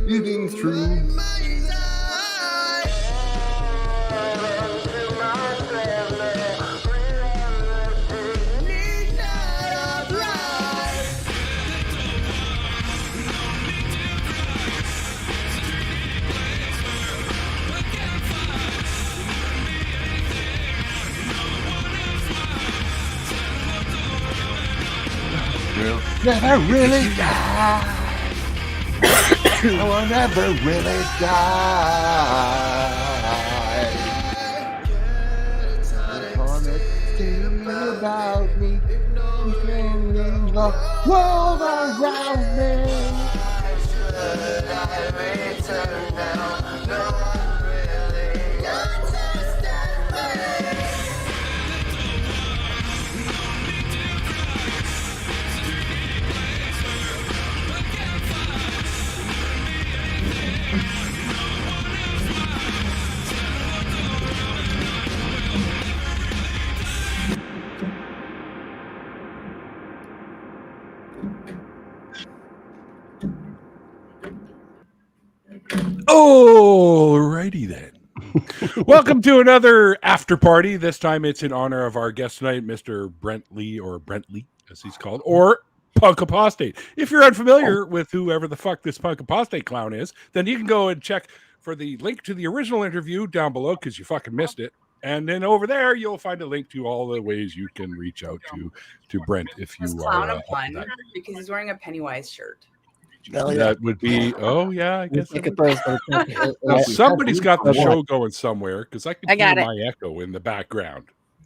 Eating through. Never really die. I will never really die. Everything about me, keeping the world around me. Should I return now? No one really understands me. Alrighty then. Welcome to another after party. This time it's in honor of our guest tonight, Mr. Brent Lee, or Brent Lee, as he's called, or Punk Apostate. If you're unfamiliar with whoever the fuck this Punk Apostate clown is, then you can go and check for the link to the original interview down below because you fucking missed it. And then over there, you'll find a link to all the ways you can reach out to Brent if you clown are. of fun because he's wearing a Pennywise shirt. That would be, I guess. Somebody's got the show going somewhere because I can hear my echo in the background.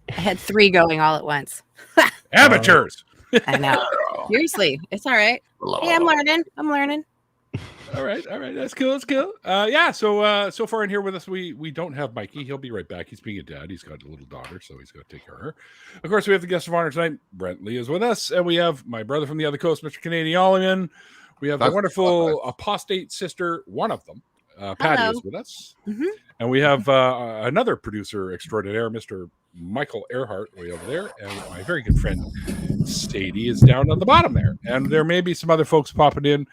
I had 3 going all at once. Amateurs. I know. Seriously, it's all right. Hey, I'm learning. All right. That's cool. So far in here with us, we don't have Mikey. He'll be right back. He's being a dad. He's got a little daughter, so he's got to take care of her. Of course, we have the guest of honor tonight. Brent Lee is with us, and we have my brother from the other coast, Mr. Canadian Olliman. We have the wonderful apostate sister, one of them, Patty, is with us. Mm-hmm. And we have another producer extraordinaire, Mr. Michael Earhart, way over there. And my very good friend, Sadie, is down on the bottom there. And there may be some other folks popping in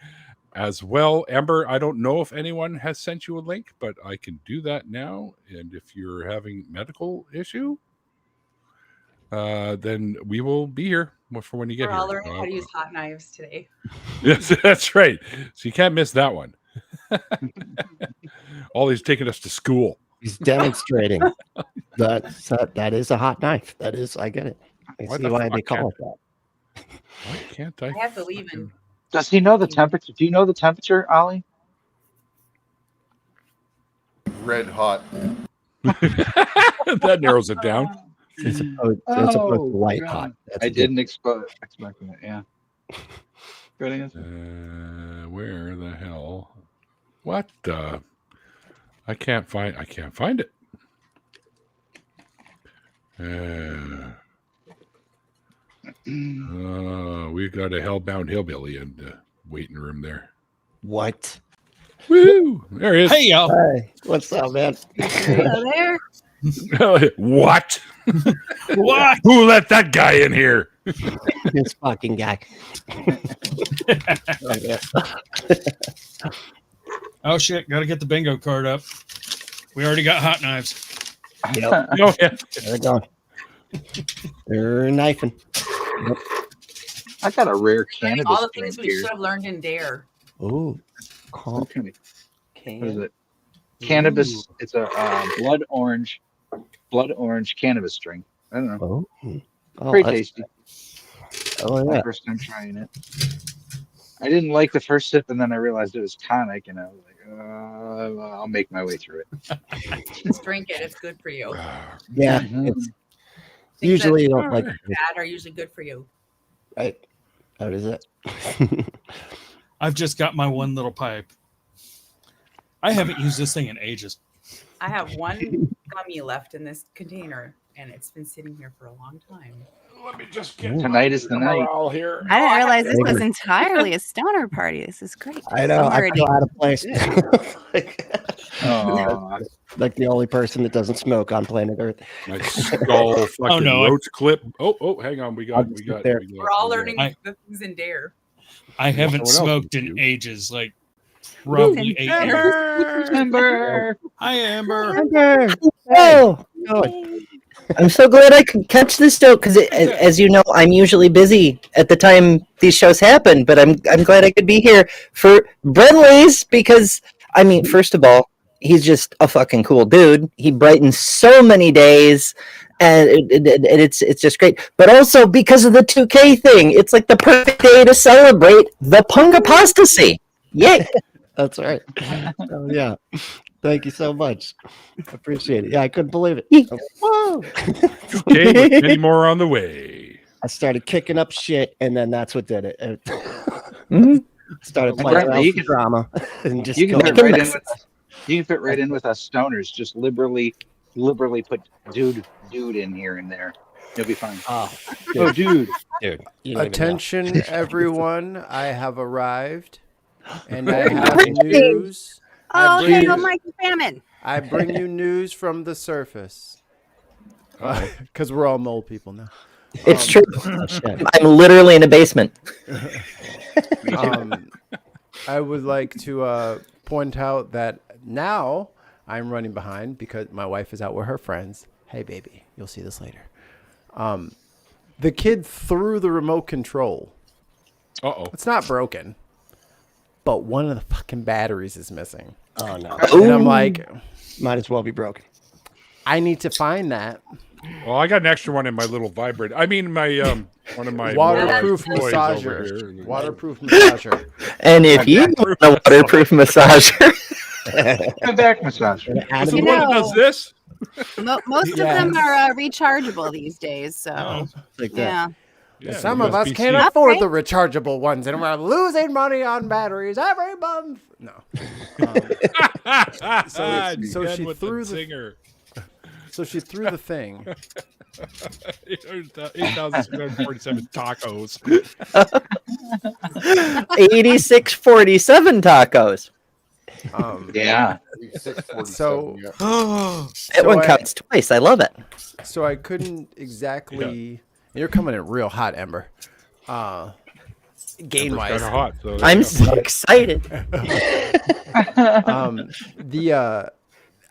as well. Amber, I don't know if anyone has sent you a link, but I can do that now. And if you're having medical issue, then we will be here for when you get We're here. all learning how to use hot knives today. Yes, that's right. So you can't miss that one. Ollie's taking us to school. He's demonstrating that is a hot knife. That is, I get it. I see why they call it that. Why can't I? I have to leave in. Does he know the temperature? Do you know the temperature, Ollie? Red hot. That narrows it down. It's opposed to white hot. I didn't expect that. Yeah. Good answer. Where the hell? What? I can't find it. We've got a hellbound hillbilly in the waiting room there. What? Woo! There he is. Hey, y'all. Hey, what's up, man? Hello there. What? What? Who let that guy in here? This fucking guy. Oh shit! Got to get the bingo card up. We already got hot knives. Yep. Oh, yeah. They're gone. They're knifing. Yep. I got a rare cannabis. All the things we drink should have learned in Dare. Oh, What is it? Cannabis. It's a blood orange cannabis drink. I don't know. Very tasty. Oh, My yeah. first time trying it. I didn't like the first sip, and then I realized it was tonic, and I was like, I'll make my way through it. Just drink it. It's good for you. Yeah. Mhm. It's Things usually you that don't like are it, bad are usually good for you. right? How does it? I've just got my one little pipe. I haven't used this thing in ages. I have one gummy left in this container, and it's been sitting here for a long time. let me just get Tonight is the night. morale here. I didn't realize this Maybe. was entirely a stoner party. This is great. I know. I'm I already- feel out of place. Oh, Like the only person that doesn't smoke on planet Earth. My skull fucking no, roach clip. Oh, hang on. We I'll got. just sit there. We're all learning I- the things in Dare. I haven't Someone else smoked can in do. ages, like probably 8 years. Amber. Hi, Amber. Oh, Going. I'm so glad I could catch this show because, as you know, I'm usually busy at the time these shows happen. But I'm glad I could be here for Brentley's because, I mean, first of all, he's just a fucking cool dude. He brightens so many days, and it's just great. But also because of the 2K thing, it's like the perfect day to celebrate the punk apostasy. Yay! That's right. Oh, yeah. Thank you so much. Appreciate it. Yeah, I couldn't believe it. Whoa. Okay, with many more on the way. I started kicking up shit, and then that's what did it. It Mhm. started Brent, playing around you with can- drama and just You can going. fit right in with us. You can fit right in with us stoners. Just liberally put dude in here and there. You'll be fine. Oh, Oh, dude. dude. You don't even know. Attention, everyone! I have arrived, and I have news. Oh, bring hey, you- oh, Mikey Famine. I bring you news from the surface, because we're all mole people now. It's true. Oh, shit. I'm literally in a basement. I would like to point out that now I'm running behind because my wife is out with her friends. Hey, baby, you'll see this later. The kid threw the remote control. Uh-oh. It's not broken, but one of the fucking batteries is missing. Oh, no. And I'm like, Might as well be broken. I need to find that. Well, I got an extra one in my little vibrator. I mean, my one of my Waterproof motorized toys over massager. here. Waterproof massager. And if you want a waterproof massager, A back massage. And Is Adam, the You one that know- does this? Most of them are rechargeable these days. So, like that. yeah. Yeah, Some of us USB-C. can't afford the rechargeable ones, and we're losing money on batteries every month. No. So Jen she with threw the the- singer. So she threw the thing. 8,647 tacos. 8647 tacos. Yeah. 647, So- yeah. That one I- counts twice. I love it. So I couldn't exactly. You're coming in real hot, Ember. Gain It's wise. kind of hot. So I'm so excited.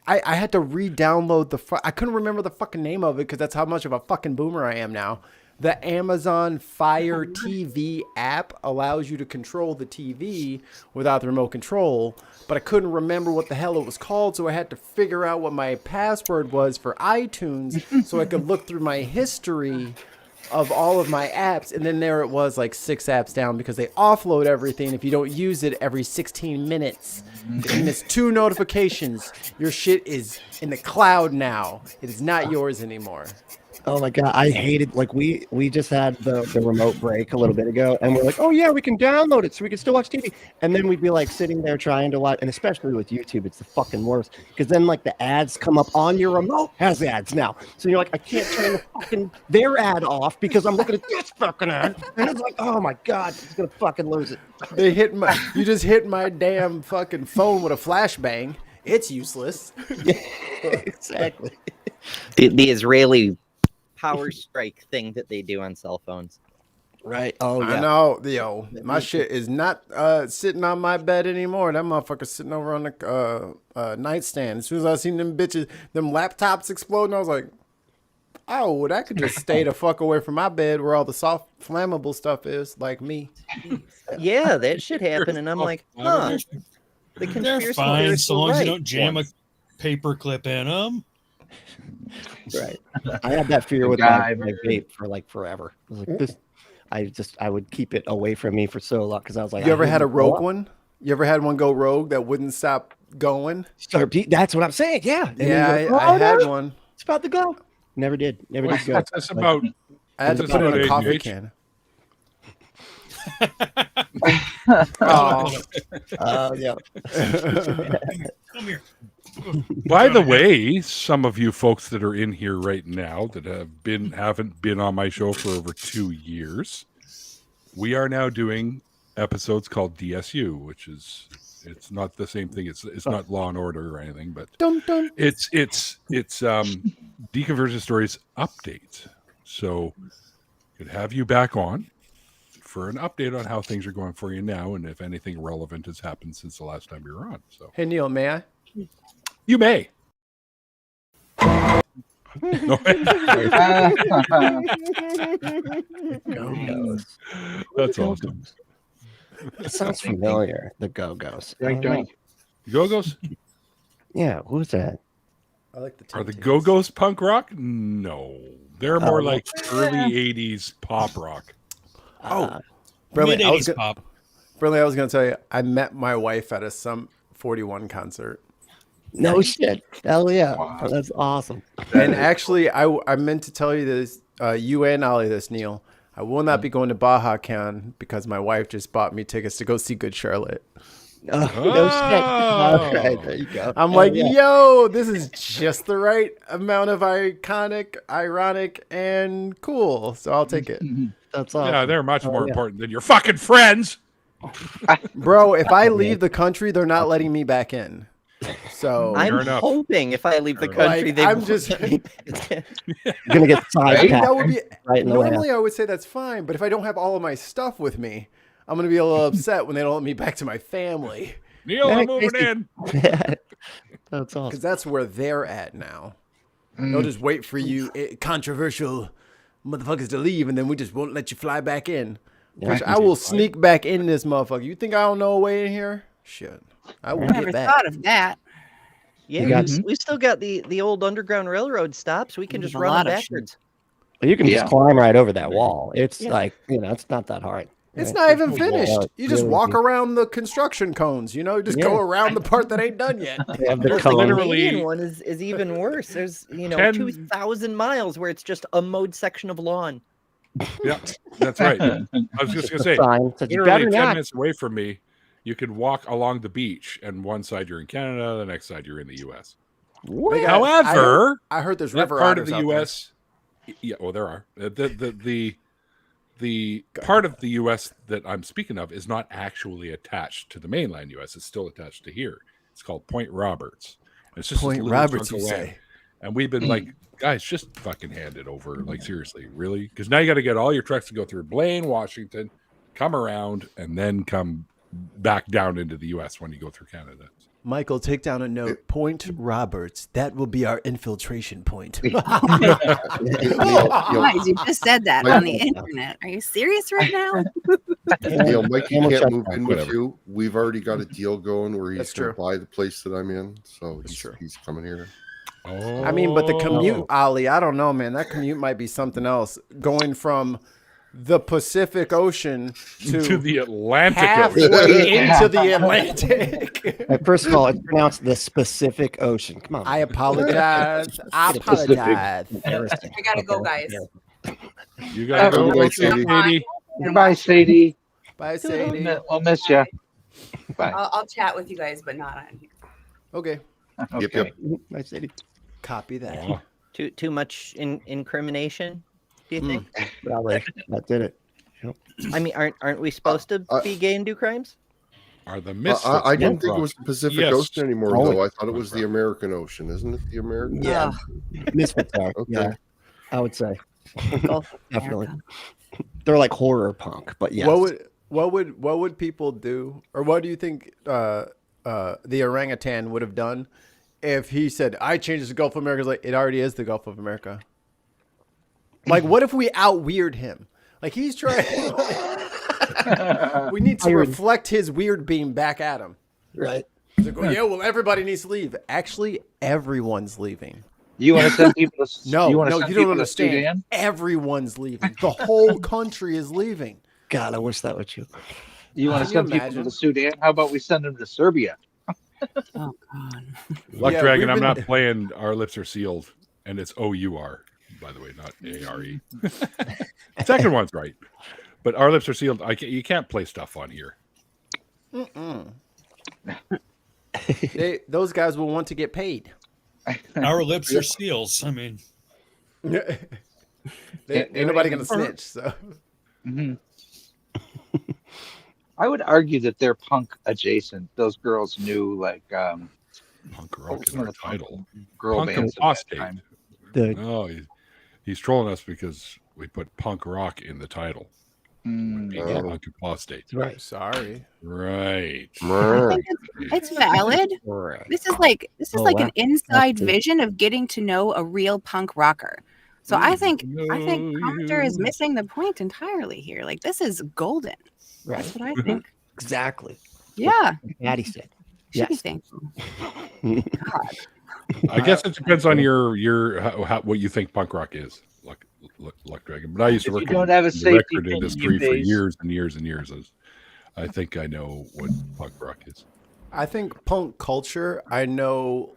I had to re-download I couldn't remember the fucking name of it because that's how much of a fucking boomer I am now. The Amazon Fire TV app allows you to control the TV without the remote control, but I couldn't remember what the hell it was called, so I had to figure out what my password was for iTunes so I could look through my history of all of my apps, and then there it was, like 6 apps down because they offload everything if you don't use it every 16 minutes. If you miss 2 notifications, your shit is in the cloud now. It is not yours anymore. Oh my god, I hated we just had the remote break a little bit ago, and we're like, oh yeah, we can download it so we can still watch TV, and then we'd be like sitting there trying to watch, and especially with YouTube, it's the fucking worst because then like the ads come up on your remote has ads now, so you're like, I can't turn the fucking their ad off because I'm looking at this fucking ad, and it's like, oh my god, it's gonna fucking lose it. You just hit my damn fucking phone with a flashbang. It's useless. Yeah, exactly. The Israeli power strike thing that they do on cell phones. Right. Oh yeah. I know, yo, my shit is not sitting on my bed anymore. That motherfucker's sitting over on the nightstand. As soon as I seen them laptops exploding, I was like, oh, that could just stay the fuck away from my bed where all the soft, flammable stuff is, like me. Yeah, that shit happened, and I'm like, huh. The They're conspiracy fine theorists so were long as you right. don't jam a paper clip in them. Right. I had that fear with my MacGyver. vape for like forever. I was like, this. I would keep it away from me for so long because I was like, You ever I had a hate it go rogue up. one? You ever had one go rogue that wouldn't stop going? That's what I'm saying. Yeah. And Yeah, you're like, I "Oh, had no, one. It's about to go. Never did. Never did go. That's about. I had to Is put it this in a about coffee ADH? can. Oh, Yeah. come here. By the way, some of you folks that are in here right now that haven't been on my show for over 2 years, we are now doing episodes called DSU, which is it's not the same thing. It's not Law and Order or anything, but it's Deconversion Stories update. So could have you back on for an update on how things are going for you now, and if anything relevant has happened since the last time you were on. So, Hey Neil, may I? You may. Go-Go's. That's awesome. It sounds familiar. The Go-Go's. Go-Go's? Yeah, who's that? I like the. Are the Go-Go's punk rock? No, they're more like early '80s pop rock. Brilliant. I was Mid-80s pop. Brilliant. I was going to tell you, I met my wife at a Sum 41 concert. No shit. Hell yeah. Wow. That's awesome. And actually, I meant to tell you this, you and Ollie this, Neil. I will not be going to Baja Con because my wife just bought me tickets to go see Good Charlotte. No shit. Okay, there you go. I'm like, yo, this is just the right amount of iconic, ironic, and cool. So I'll take it. That's awesome. Yeah, they're much more important than your fucking friends. Bro, if I leave the country, they're not letting me back in. So I'm hoping if I leave the country, like, they I'm just You're gonna get sidetracked. that would be right in the normally I would say that's fine, but if I don't have all of my stuff with me, I'm gonna be a little upset when they don't let me back to my family. Neil, I'm moving in. That's awesome. Because that's where they're at now. They'll just wait for you controversial motherfuckers to leave, and then we just won't let you fly back in. Which I will sneak back in this motherfucker. You think I don't know a way in here? Shit. I will I get never back. thought of that. Yeah, we still got the old Underground Railroad stops. We can just run them backwards. Well, you can just climb right over that wall. It's like, it's not that hard. It's not even finished. You just walk around the construction cones, just go around the part that ain't done yet. They have the The cone. Canadian one is even worse. There's 2,000 miles where it's just a mowed section of lawn. Yeah, that's right. I was just gonna say, literally 10 minutes away from me, you could walk along the beach, and one side you're in Canada, the next side you're in the U.S. However, I heard there's that river part of otters the out U.S. Yeah, well, there are the part of the U.S. that I'm speaking of is not actually attached to the mainland U.S. It's still attached to here. It's called Point Roberts. And it's just Point a little Roberts, chunk you of land. say? And we've been like, guys, just fucking hand it over. Like, seriously, really? Because now you got to get all your trucks to go through Blaine, Washington, come around, and then come back down into the U.S. when you go through Canada. Michael, take down a note. Point Roberts. That will be our infiltration point. Guys, you just said that on the internet. Are you serious right now? Mikey can't move in with you. We've already got a deal going where he's going to buy the place that I'm in. So he's coming here. I mean, but the commute, Ollie, I don't know, man. That commute might be something else. Going from the Pacific Ocean to the Atlantic halfway into the Atlantic. First of all, it's pronounced the Pacific Ocean. Come on. I apologize. I apologize. I gotta go, guys. You gotta go, Sadie. Goodbye, Sadie. Bye, Sadie. I'll miss you. Bye. I'll chat with you guys, but not on here. Okay. Okay. Bye, Sadie. Copy that. Too much incrimination, do you think? Probably. That did it. Yep. I mean, aren't we supposed to be gay and do crimes? Are the Misfits? I didn't think it was the Pacific Ocean anymore, though. I thought it was Rock. the American Ocean. Isn't it the American? Yeah. Misfits are. Okay. Yeah. I would say. Definitely. They're like horror punk, but yes. What would people do, or what do you think the orangutan would have done if he said, "I changed the Gulf of America"? It's like, it already is the Gulf of America. Like, what if we out weird him? Like, he's trying. We need to reflect his weird beam back at him. Right. Like, well, yeah, well, everybody needs to leave. Actually, everyone's leaving. You want to send people to No, you don't understand. Everyone's leaving. The whole country is leaving. God, I wish that was you. You want to Can you send people imagine? to the Sudan? How about we send them to Serbia? Oh God. Luck Yeah, Dragon, we've I'm been- not playing Our Lips Are Sealed, and it's OUR, by the way, not ARE. Second one's right, but Our Lips Are Sealed. You can't play stuff on here. Those guys will want to get paid. Our lips are seals. I mean, ain't nobody gonna snitch. So, I would argue that they're punk adjacent. Those girls knew like punk rock is our title. Girl Punk bands at that Apostate. time. No, he's trolling us because we put punk rock in the title. Punk Apostate. right. Sorry. Right. I think it's valid. This is like an inside vision of getting to know a real punk rocker. So I think Commenter is missing the point entirely here. Like, this is golden. Right. That's what I think. Exactly. Yeah. Daddy said. Should be Yes. thankful. God. I guess it depends on your what you think punk rock is. Luck Dragon. But I used to If work you in don't have a the safety record pin in industry your for base. years and years and years. I think I know what punk rock is. I think punk culture I know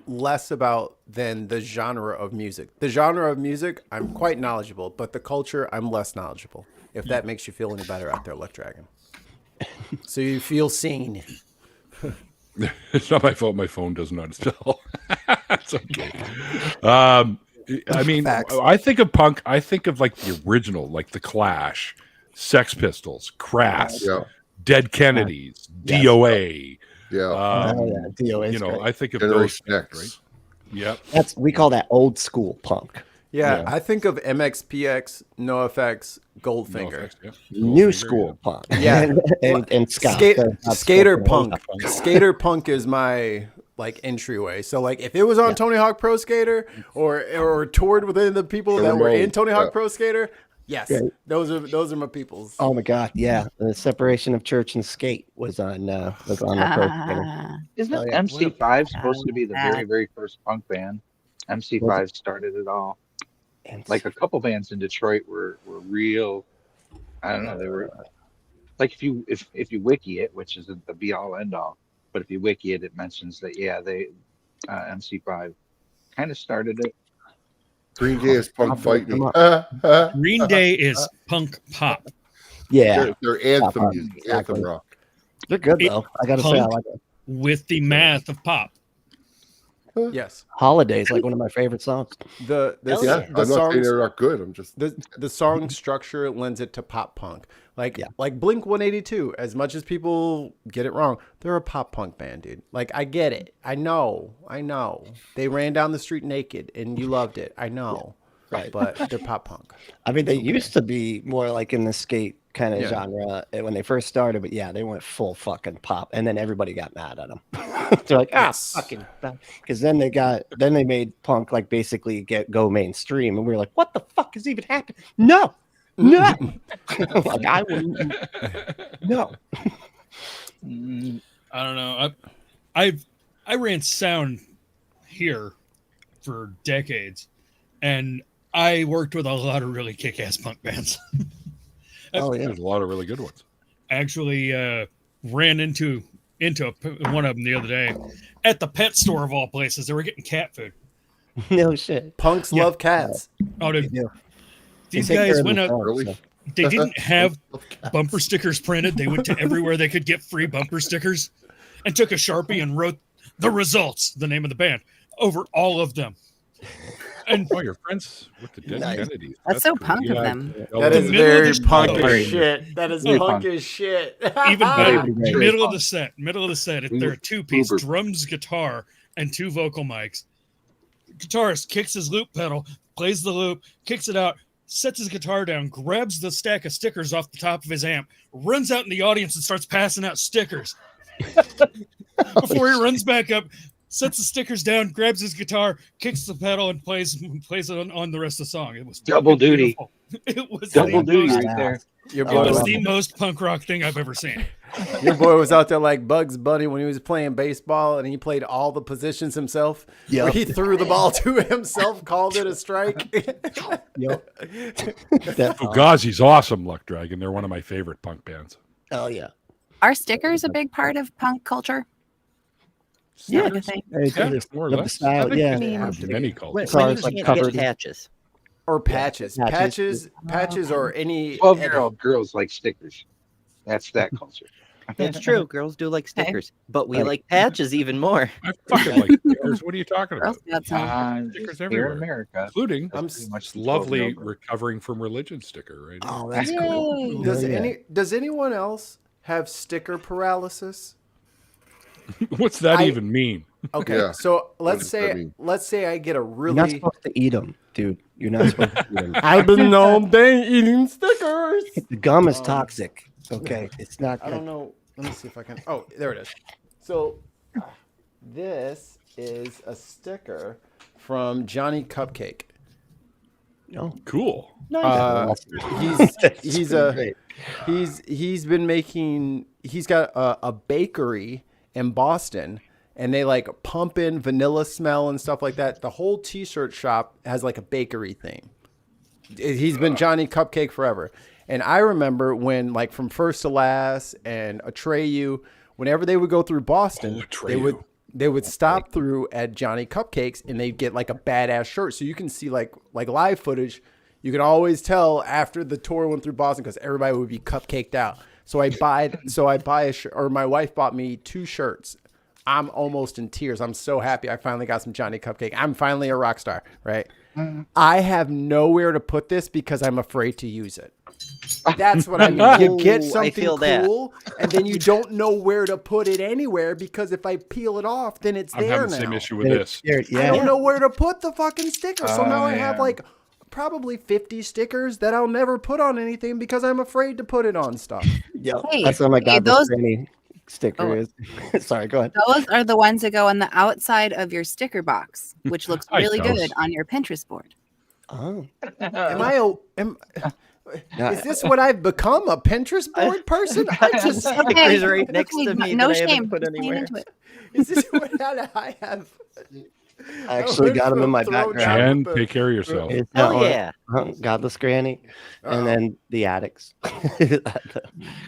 less about than the genre of music. The genre of music I'm quite knowledgeable, but the culture I'm less knowledgeable. If that makes you feel any better out there, Luck Dragon. So you feel seen. It's not my fault. My phone doesn't know how to spell. It's okay. I mean, Facts. I think of punk. I think of like the original, like the Clash, Sex Pistols, Crass, Yeah. Dead Kennedys, Yes. DOA. Yeah. DOA is great. I think of Generation those X. things, right? Yep. We call that old school punk. Yeah, Yeah. I think of MXPX, NoFX, Goldfinger. No offense, yeah. New Goldfinger, school punk. Yeah. and ska. Skater Ska punk. punk. Skater punk is my like entryway. So like if it was on Tony Hawk Pro Skater or toured within the people that were in Tony Hawk Pro Skater, yes, Right. those are my peoples. Oh my God, yeah. The separation of church and skate was on the pro skater. Isn't Oh, yeah. MC5 supposed to be the very, very first punk band? MC5 started it all. And Like a couple bands in Detroit were real. I don't know. They were like if you wiki it, which isn't the be all end all, but if you wiki it, it mentions that they MC5 kind of started it. Green Day is punk fighting. Green Day is punk pop. yeah, They're anthem Pop, music, exactly. anthem rock. they're good though. I gotta say, I Punk. like it. With the math of pop. Yes. Holidays, like one of my favorite songs. The Yeah, I'm not saying songs they're not good. I'm just the song structure lends it to pop punk. Like Blink 182, as much as people get it wrong, they're a pop punk band, dude. Like I get it. I know. They ran down the street naked and you loved it. I know. Right. But they're pop punk. I mean, they used to be more like in the skate kind of Yeah. genre when they first started, but yeah, they went full fucking pop, and then everybody got mad at them. They're like, fucking, because then they made punk like basically go mainstream, and we were like, what the fuck is even happening? No, like I wouldn't. No, I don't know. I ran sound here for decades, and I worked with a lot of really kick-ass punk bands. oh yeah, There's a lot of really good ones. Actually, ran into one of them the other day at the pet store of all places. They were getting cat food. no shit. Punks love cats. Oh, dude, Yeah. these They take guys care of went up. themselves, Really? so. They didn't have bumper stickers printed. They went to everywhere they could get free bumper stickers and took a Sharpie and wrote the results, the name of the band, over all of them. And Oh, you're friends with the Dead Nice. Kennedys. That's so cool. punk of them. That is middle of very the punk show. as shit. That is Very punk punk. as shit. even better, Very middle of the set. If they're a two-piece, Uber. drums, guitar, and two vocal mics. Guitarist kicks his loop pedal, plays the loop, kicks it out, sets his guitar down, grabs the stack of stickers off the top of his amp, runs out in the audience and starts passing out stickers. Before he runs back up, sets the stickers down, grabs his guitar, kicks the pedal, and plays it on the rest of the song. It was Double fucking duty. beautiful. It was Double the duty most, right there. Your it boy, was was, the most punk rock thing I've ever seen. your boy was out there like Bugs Bunny when he was playing baseball and he played all the positions himself. Yep. Where he threw the ball to himself, called it a strike. Yep. That's awesome. Fugazi's awesome, Luck Dragon. They're one of my favorite punk bands. Oh yeah. Are stickers a big part of punk culture? Yeah, I think. Yeah, more or Love the less. style, I think yeah. they have many cultures. When you Can't covered- get patches. Or patches. Patches. Patches or any 12-year-old girls like stickers. That's that culture. That's true. Girls do like Okay. stickers, but we like patches even more. I fucking like stickers. What are you talking Girl about? Scouts, huh? Stickers Here everywhere, in America, including that's I'm pretty much this the world lovely over. recovering from religion sticker right here. Oh, that's cool. Yay. Does Yeah. does anyone else have sticker paralysis? What's that I- even mean? Okay, Yeah. so does that mean? let's say I get a You're not really supposed to eat them, dude. You're not supposed to eat them. I've been known bang eating stickers. The gum is toxic. Okay, it's not. I don't know. Let me see if I can. Oh, there it is. So this is a sticker from Johnny Cupcake. No. Cool. He's been making. He's got a bakery in Boston, and they like pump in vanilla smell and stuff like that. The whole T-shirt shop has like a bakery theme. He's been Johnny Cupcake forever. And I remember when, like, from First to Last and Atreyu, whenever they would go through Boston, they would stop through at Johnny Cupcakes, and they'd get like a badass shirt. So you can see like live footage. You can always tell after the tour went through Boston because everybody would be cupcaked out. So I buy a shirt, or my wife bought me 2 shirts. I'm almost in tears. I'm so happy I finally got some Johnny Cupcake. I'm finally a rock star, right? I have nowhere to put this because I'm afraid to use it. That's what I mean. You get Ooh, I something feel that. cool, and then you don't know where to put it anywhere because if I peel it off, then it's I'm there having now. the same issue with this. I Yeah. don't know where to put the fucking sticker. So now I have yeah. like probably 50 stickers that I'll never put on anything because I'm afraid to put it on stuff. Yeah, Hey, that's what my hey, God those- granny sticker is. Sorry, go ahead. Those are the ones that go on the outside of your sticker box, which looks Hi, really Toast. good on your Pinterest board. Oh, Is this what I've become? A Pinterest board person? I just Stickers right next to me no that I shame. haven't put Just lean anywhere. into it. is this what I have? I actually got them in my Throw background. Jen, take care of yourself. It's that Oh one. yeah. Godless Granny, and then the addicts.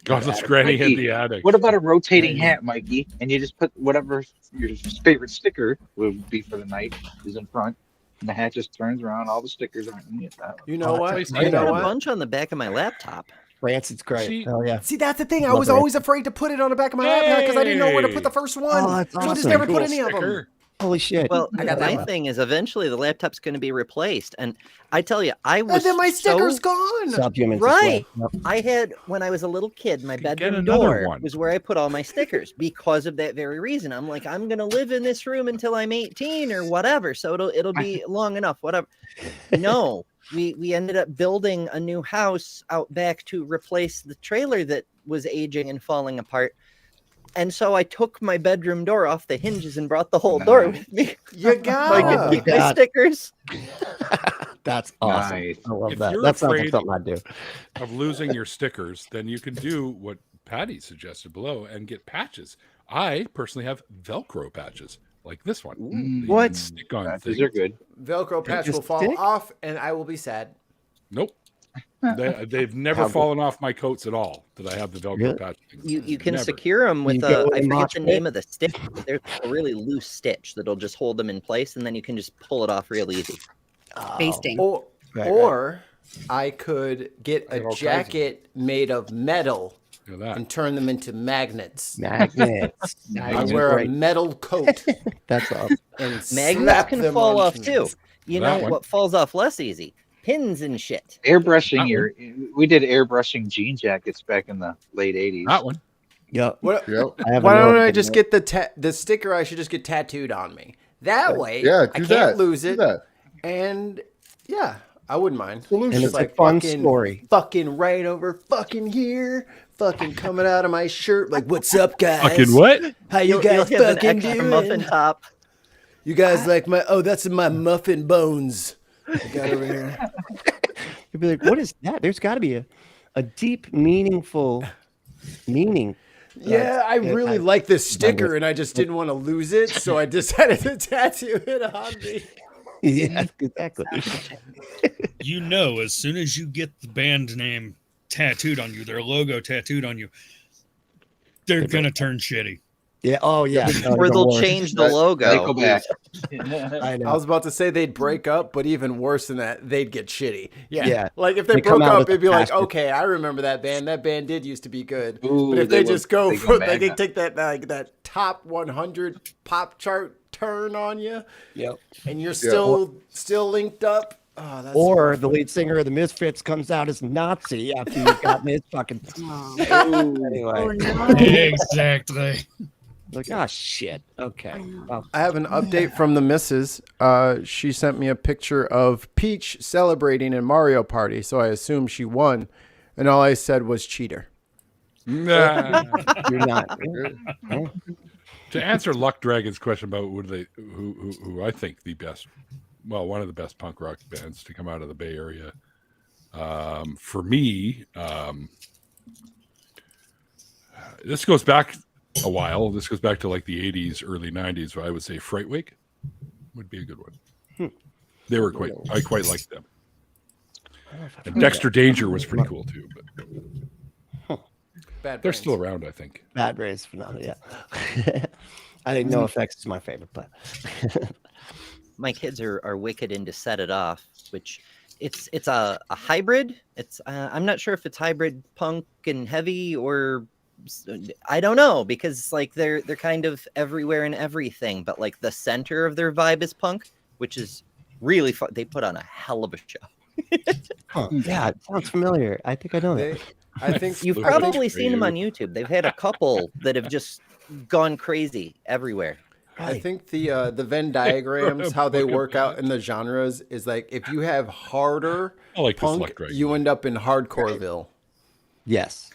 Godless Granny in Mikey, the attic. What about a rotating hat, Mikey? And you just put whatever your favorite sticker would be for the night is in front, and the hat just turns around. All the stickers are underneath that. You know what? nice. You I got know a what? bunch on the back of my laptop. France, it's great. See- Oh yeah. See, that's the thing. I Love was it. always afraid to put it on the back of my laptop because I didn't know where to put the first one. Oh, that's so I just awesome. never Cool put any of them. sticker. Holy shit. Well, I got that my one. thing is eventually the laptop's going to be replaced, and I tell you, I was And then my sticker's so, gone. Subhumans as right. well. Yep. I had when I was a little kid, my Get bedroom another door one. was where I put all my stickers because of that very reason. I'm like, I'm gonna live in this room until I'm 18 or whatever, so it'll be long enough. Whatever. No, we ended up building a new house out back to replace the trailer that was aging and falling apart. And so I took my bedroom door off the hinges and brought the whole door with me. You So I got could keep my God. stickers. That's awesome. Nice. I love If that. you're That sounds like afraid- something I'd do. Of losing your stickers, then you can do what Patty suggested below and get patches. I personally have Velcro patches like this one. Mm. They What? Stick on Patches things. are good. Velcro patch just will fall stick? off, and I will be sad. Nope. They've never How good. fallen off my coats at all that I have the Velcro Really? patch things. You can Never. secure them with You a, go I in forget mosh the pit? name of the stick, but there's a really loose stitch that'll just hold them in place, and then you can just pull it off real easy. Basting. Or, Right, or I could get I got a all kinds of jacket made of metal Look at that. and turn them into magnets. Magnets. I Magnets. wear a Great. metal coat That's awesome. and Magnets slap can them fall off onto too. me. You That know one. what falls off less easy? Pins and shit. Airbrushing That we did airbrushing jean jackets back in the late 80s. That one. Yep. What, Yep. I have why don't another I thing just that- get the sticker? I should just get tattooed on me. That way, Yeah, I do can't that. lose Do it. that. And yeah, I wouldn't mind. And Just it's like a fun fucking- story. Fucking right over fucking here. Fucking coming out of my shirt. Like, what's up, guys? Fucking what? How you You'll guys have an fucking extra doing? muffin top. You guys like my? Oh, that's my muffin bones. I got over here. You'd be like, what is that? There's got to be a deep, meaningful meaning. Yeah, I Yeah, really I- like this sticker, and I just didn't want to lose it, so I decided to tattoo it on me. Yeah, exactly. You know, as soon as you get the band name tattooed on you, their logo tattooed on you, they're gonna turn shitty. Yeah. Oh, yeah. No, Or even they'll worse. change the logo. Nickelback. I know. I was about to say they'd break up, but even worse than that, they'd get shitty. Yeah. Yeah. Like if they They come broke out up, as it'd be like, bastards. okay, I remember that band. That band did used to be good. Ooh, but if they just go they for, go they MAGA. take that like that top 100 pop chart turn on you, Yep. and you're still linked up. Oh, that's Or the lead singer of the Misfits comes out as Nazi after you've gotten his fucking. Anyway, Oh no. Exactly. like, oh shit. Okay. Well, I have an update from the missus. She sent me a picture of Peach celebrating in Mario Party, so I assume she won, and all I said was cheater. Nah. you're not. To answer Luck Dragon's question about who I think the best, well, one of the best punk rock bands to come out of the Bay Area, for me, this goes back a while. This goes back to like the 80s, early 90s. Where I would say Frightwig would be a good one. They were I quite liked them. And Dexter Danger was pretty cool too, but Bad they're Brains. still around, I think. Bad Rays phenomenal. Yeah. I think No Effects is my favorite, but My kids are wicked into Set It Off, which it's a hybrid. It's I'm not sure if it's hybrid punk and heavy or I don't know, because like they're kind of everywhere and everything, but like the center of their vibe is punk, which is really fun. They put on a hell of a show. yeah, it sounds familiar. I think I know that. I think You've probably seen them on YouTube. They've had a couple that have just gone crazy everywhere. I think the Venn diagrams, how they work out in the genres, is like if you have harder I like this punk, Luck Dragon. you end up in hardcoreville. Yes.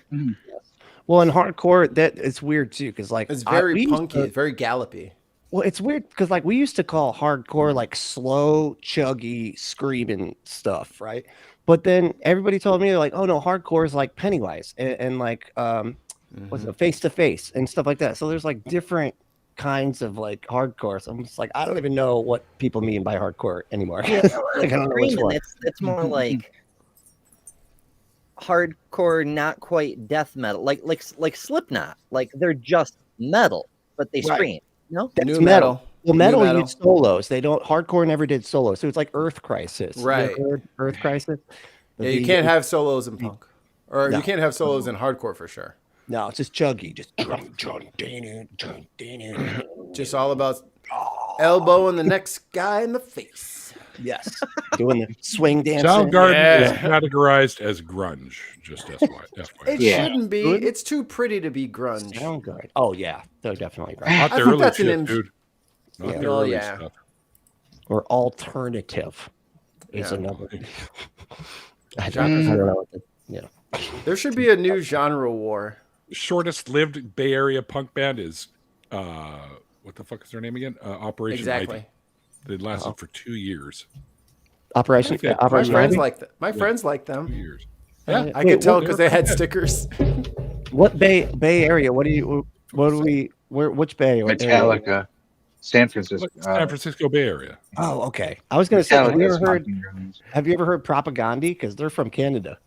Well, in hardcore, that it's weird too, because like It's very we used punky, to- it's very gallopy. Well, it's weird because like we used to call hardcore like slow, chuggy, screaming stuff, right? But then everybody told me like, oh no, hardcore is like Pennywise and like what's it, Face to Face and stuff like that. So there's like different kinds of like hardcore. So I'm just like, I don't even know what people mean by hardcore anymore. Like, I don't know which Screaming, one. it's more like hardcore, not quite death metal, like Slipknot. Like they're just metal, but they Right. scream. No, That's New metal. metal. Well, New metal metal. used solos. They don't. Hardcore never did solos. So it's like Earth Crisis. You Right. ever heard Earth Crisis. Yeah, you can't have solos in punk, or No. you can't have solos in hardcore for sure. No, it's just chuggy. Just Just all about elbowing the next guy in the face. yes, doing the swing dancing. Soundgarden Yeah. is categorized as grunge. Just FYI. It Yeah. shouldn't be. It's too pretty to be grunge. Soundgarden. Oh yeah, they're definitely right. Not I the think early that's an shit, in- dude. Not Yeah. the Oh, early yeah. stuff. Or alternative is Yeah. another. I Genres don't are- know. What the, you know. There should be a new genre war. Shortest lived Bay Area punk band is what the fuck is their name again? Operation Exactly. Ivy. They lasted for 2 years. Operation. Okay. My Operation. friends Ivy? like that. My friends like 2 them. years. Yeah. I could tell because they had stickers. What Bay Area? What do you? What do we? Where? Which Bay? What area? Metallica, San Francisco. San Francisco Bay Area. Oh, okay. I was gonna say, have you Metallica's ever heard? fucking grounds. Have you ever heard Propaganda? Because they're from Canada.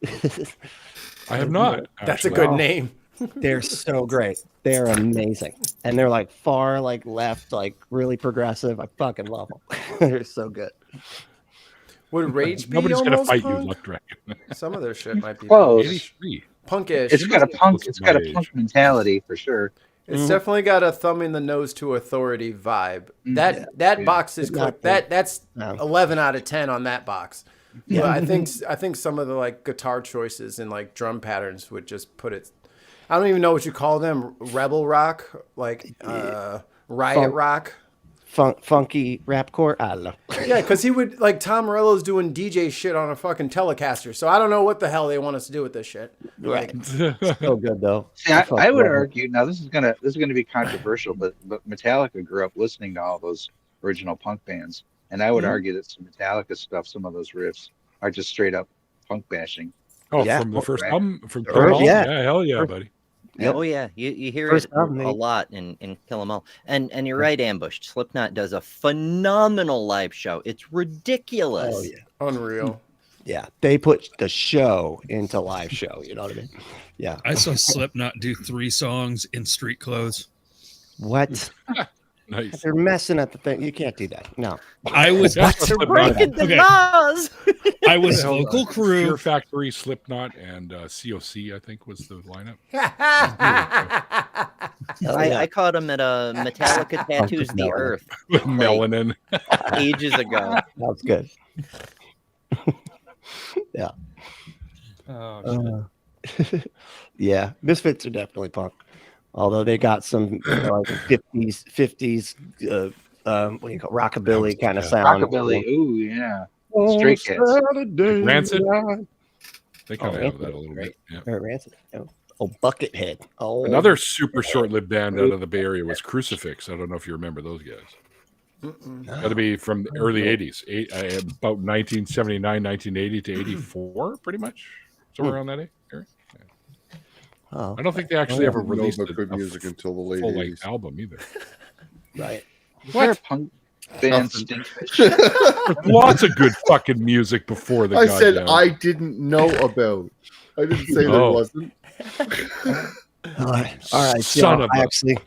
I have not. That's a actually. good name. They're so great. They're amazing, and they're like far like left, like really progressive. I fucking love them. They're so good. Would Rage be Nobody's gonna almost fight you, punk? Luck Dragon. Some of their shit might be Close. 83. punkish. It's got a punk. Close It's to got my a punk age. mentality for sure. It's definitely got a thumb in the nose to authority vibe. That Yeah. box is Not clicked. That's No. 11 out of 10 on that box. Yeah. But I think some of the like guitar choices and like drum patterns would just put it. I don't even know what you call them. Rebel rock, like riot Funk. rock. Funky rapcore. I don't know. Yeah, because he would like Tom Morello's doing DJ shit on a fucking Telecaster. So I don't know what the hell they want us to do with this shit. Right. So good though. See, I fucking would love it. argue now this is gonna be controversial, but Metallica grew up listening to all those original punk bands, and I would argue that some Metallica stuff, some of those riffs are just straight up punk bashing. Oh, Yeah. from the first Right. album? From First, Kill 'Em All? yeah. Yeah, hell yeah, buddy. Yep. Oh yeah, you hear First it album, a they- lot in Kill 'Em All, and you're right, Ambushed. Slipknot does a phenomenal live show. It's ridiculous. Oh yeah. Unreal. Yeah. They put the show into live show. You know what I mean? Yeah. I saw Slipknot do 3 songs in street clothes. What? Nice. They're messing at the thing. You can't do that. No. I was They're breaking the laws. I was vocal crew. Fear Factory, Slipknot, and COC, I think, was the lineup. I caught him at a Metallica Tattoos the Earth With melanin. ages ago. That was good. Yeah. Oh, Yeah. Misfits are definitely punk. Although they got some like 50s, what do you call rockabilly kind of sound. Rockabilly. Ooh, yeah. Straight Kids. Rancid? They kind of have that a little bit. Yeah. Rancid. Oh, Buckethead. Oh, Another super short-lived band out of the Bay Area was Crucifix. I don't know if you remember those guys. Got to be from the early 80s, about 1979, 1980 to 84, pretty much. Somewhere around that area. Oh. I don't think they actually ever released good music until the late full-length 80s. album either. Right. Was there a punk band Stinkfish? Lots of good fucking music before the I said goddamn- I didn't know about. I didn't say there Oh. wasn't. All right. Son of a- actually,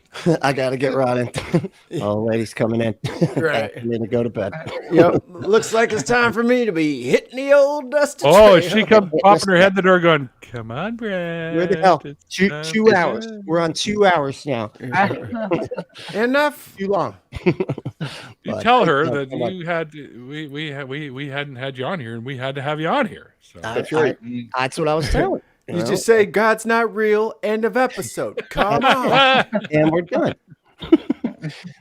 I got to get running. Oh, lady's coming in. Right. I need to go to bed. Yep. Looks like it's time for me to be hitting the old dusty Oh, trail. she comes popping her head in the door going, come on, Brad. Where the hell? It's Two time hours. to-" We're on 2 hours now. Enough. Too long. You But tell her thank that so much. you had we hadn't had you on here and we had to have you on here. So That's right. That's what I was telling. You just say God's not real. End of episode. Come on. and we're done.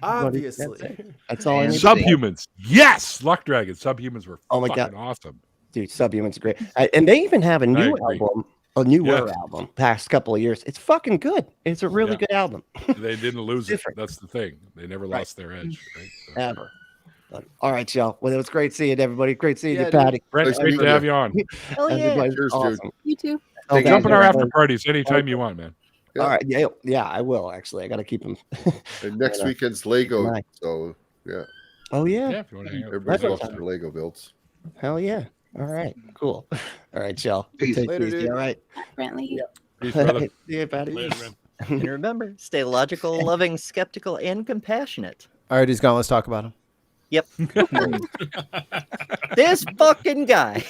Obviously. That's all I need. to say. Subhumans. Yes, Luck Dragon. Subhumans were Oh my fucking God. awesome. Dude, Subhumans are great. And they even have a new agree. album, a newer Yeah. album, past couple of years. It's fucking good. It's a really Yeah. good album. They didn't lose it. Different. That's the thing. They never Right. lost their edge. Right? So. Ever. But, all right, y'all. Well, it was great seeing everybody. Great seeing Yeah, you, dude. Patty. Brent, Nice great to to meet have you. you on. Hell yeah. Everybody's Cheers, dude. awesome. You too. Okay, Jump in our everybody. after parties anytime you want, man. Yeah. All right. Yeah, I will actually. I got to keep them. And next Yeah. weekend's Lego. Nice. So yeah, Oh, yeah. Yeah, if you want to hang out. everybody's That's lost their Lego builds. Hell yeah. All right. Cool. All right, y'all. Peace. Take Later, it easy. dude. All right. Apparently. Peace, brother. See you, Patty. Later, man. And remember, stay logical, loving, skeptical, and compassionate. All right, he's gone. Let's talk about him. Yep. This fucking guy.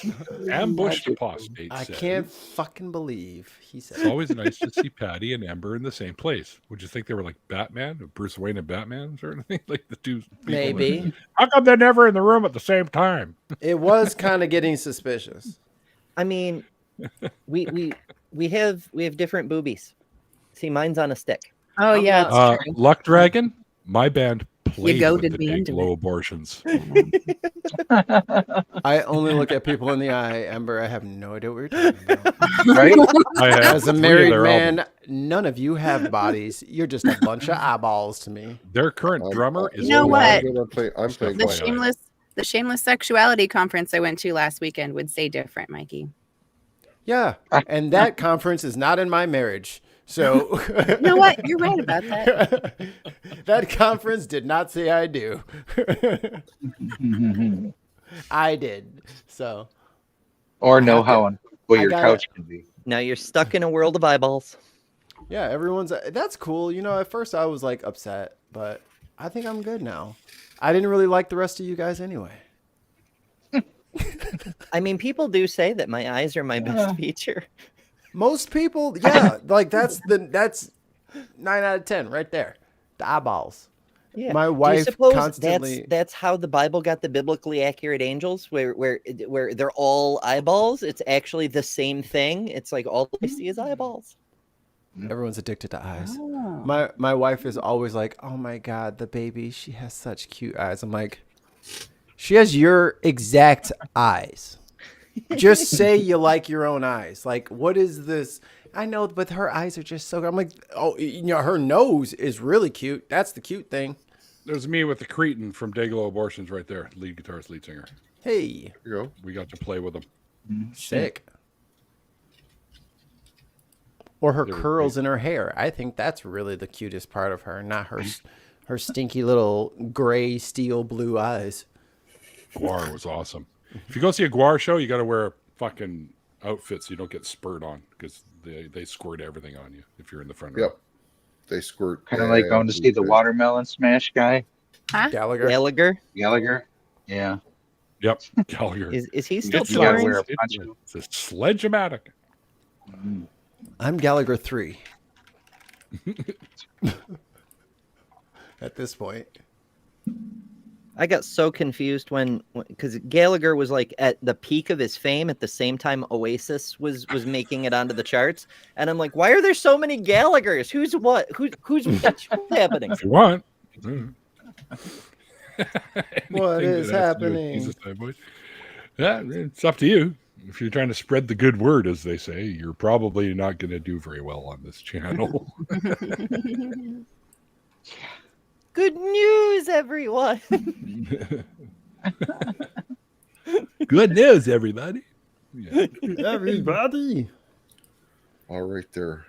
Ambushed apostate. I said, can't fucking believe he It's said. always nice to see Patty and Ember in the same place. Would you think they were like Batman, Bruce Wayne and Batman, or anything? Like the two people that- Maybe. How come they're never in the room at the same time? It was kind of getting suspicious. I mean, we have different boobies. See, mine's on a stick. Oh yeah, that's true. Luck Dragon, my band played with goaded the me into Dayglow it. abortions. I only look at people in the eye, Ember. I have no idea what you're talking about. Right? I have As a 3 of married their man, albums. none of you have bodies. You're just a bunch of eyeballs to me. Their current drummer is You know what? I'm playing The FYI. shameless sexuality conference I went to last weekend would say different, Mikey. Yeah, and that conference is not in my marriage. So You know what? You're right about that. that conference did not say I do. I did. So Or know how what I your gotta- couch can be. Now you're stuck in a world of eyeballs. yeah, everyone's that's cool. You know, at first I was like upset, but I think I'm good now. I didn't really like the rest of you guys anyway. I mean, people do say that my eyes are my best feature. Most people, yeah, like that's 9 out of 10 right there. The eyeballs. Yeah. My Do you wife suppose constantly. that's how the Bible got the biblically accurate angels, where they're all eyeballs? It's actually the same thing. It's like all I see is eyeballs. Everyone's addicted to eyes. Oh. My wife is always like, "Oh my god, the baby, she has such cute eyes." I'm like, "She has your exact eyes. Just say you like your own eyes. Like, what is this?" I know, but her eyes are just so good. I'm like, "Oh, you know, her nose is really cute. That's the cute thing." There's me with the Cretan from Dayglow Abortions right there, lead guitarist, lead singer. Hey, You go. We got to play with them. sick. Or her They were curls in her hair. I think that's really the cutest part of her, not her stinky little gray steel blue eyes. Guar was awesome. If you go see a Guar show, you got to wear a fucking outfit so you don't get spurred on because they squirt everything on you if you're in the front row. Yep. They squirt. Kind of like going to see the watermelon smash guy. Huh? Gallagher. Yeah. Yep. Gallagher. Is he still You gotta touring? wear a poncho. It's a sledge-o-matic. I'm Gallagher 3. At this point. I got so confused when because Gallagher was like at the peak of his fame at the same time Oasis was making it onto the charts, and I'm like, why are there so many Gallaghers? Who's what? Who's what's happening? If you want. What is happening? Jesus, yeah, it's up to you. If you're trying to spread the good word, as they say, you're probably not going to do very well on this channel. Good news, everyone. Good news, everybody. Yeah. Everybody. All right there.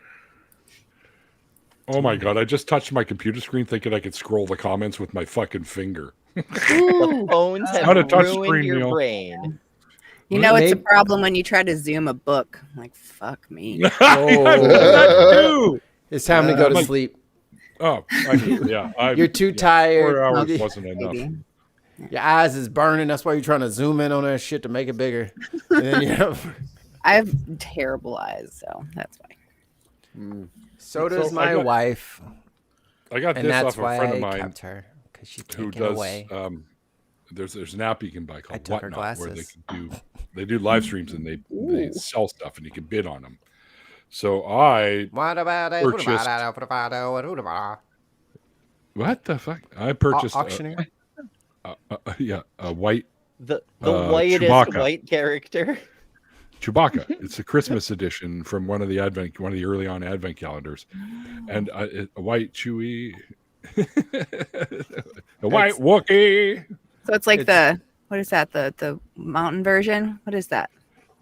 Oh my God, I just touched my computer screen thinking I could scroll the comments with my fucking finger. The phones have Not a touch ruined screen, your Neil. brain. You know, it's a problem when you try to zoom a book. I'm like, fuck me. Oh. It's time to go to sleep. Oh, You're too tired. 4 hours wasn't enough. Your eyes is burning. That's why you're trying to zoom in on that shit to make it bigger. And then, I have terrible eyes, so that's why. So does my wife. I got and this that's off a why friend I of mine kept her because she who taken does. away. There's an app you can buy called took her Whatnot where glasses. they do live streams and they sell stuff and you can bid on them. So I purchased. What the fuck? I purchased auctioneer. A white. The whitest Chewbacca. white character. Chewbacca. It's a Christmas edition from one of the early on Advent calendars, and a white Chewie, a white Wookiee. So it's like what is that? The mountain version? What is that?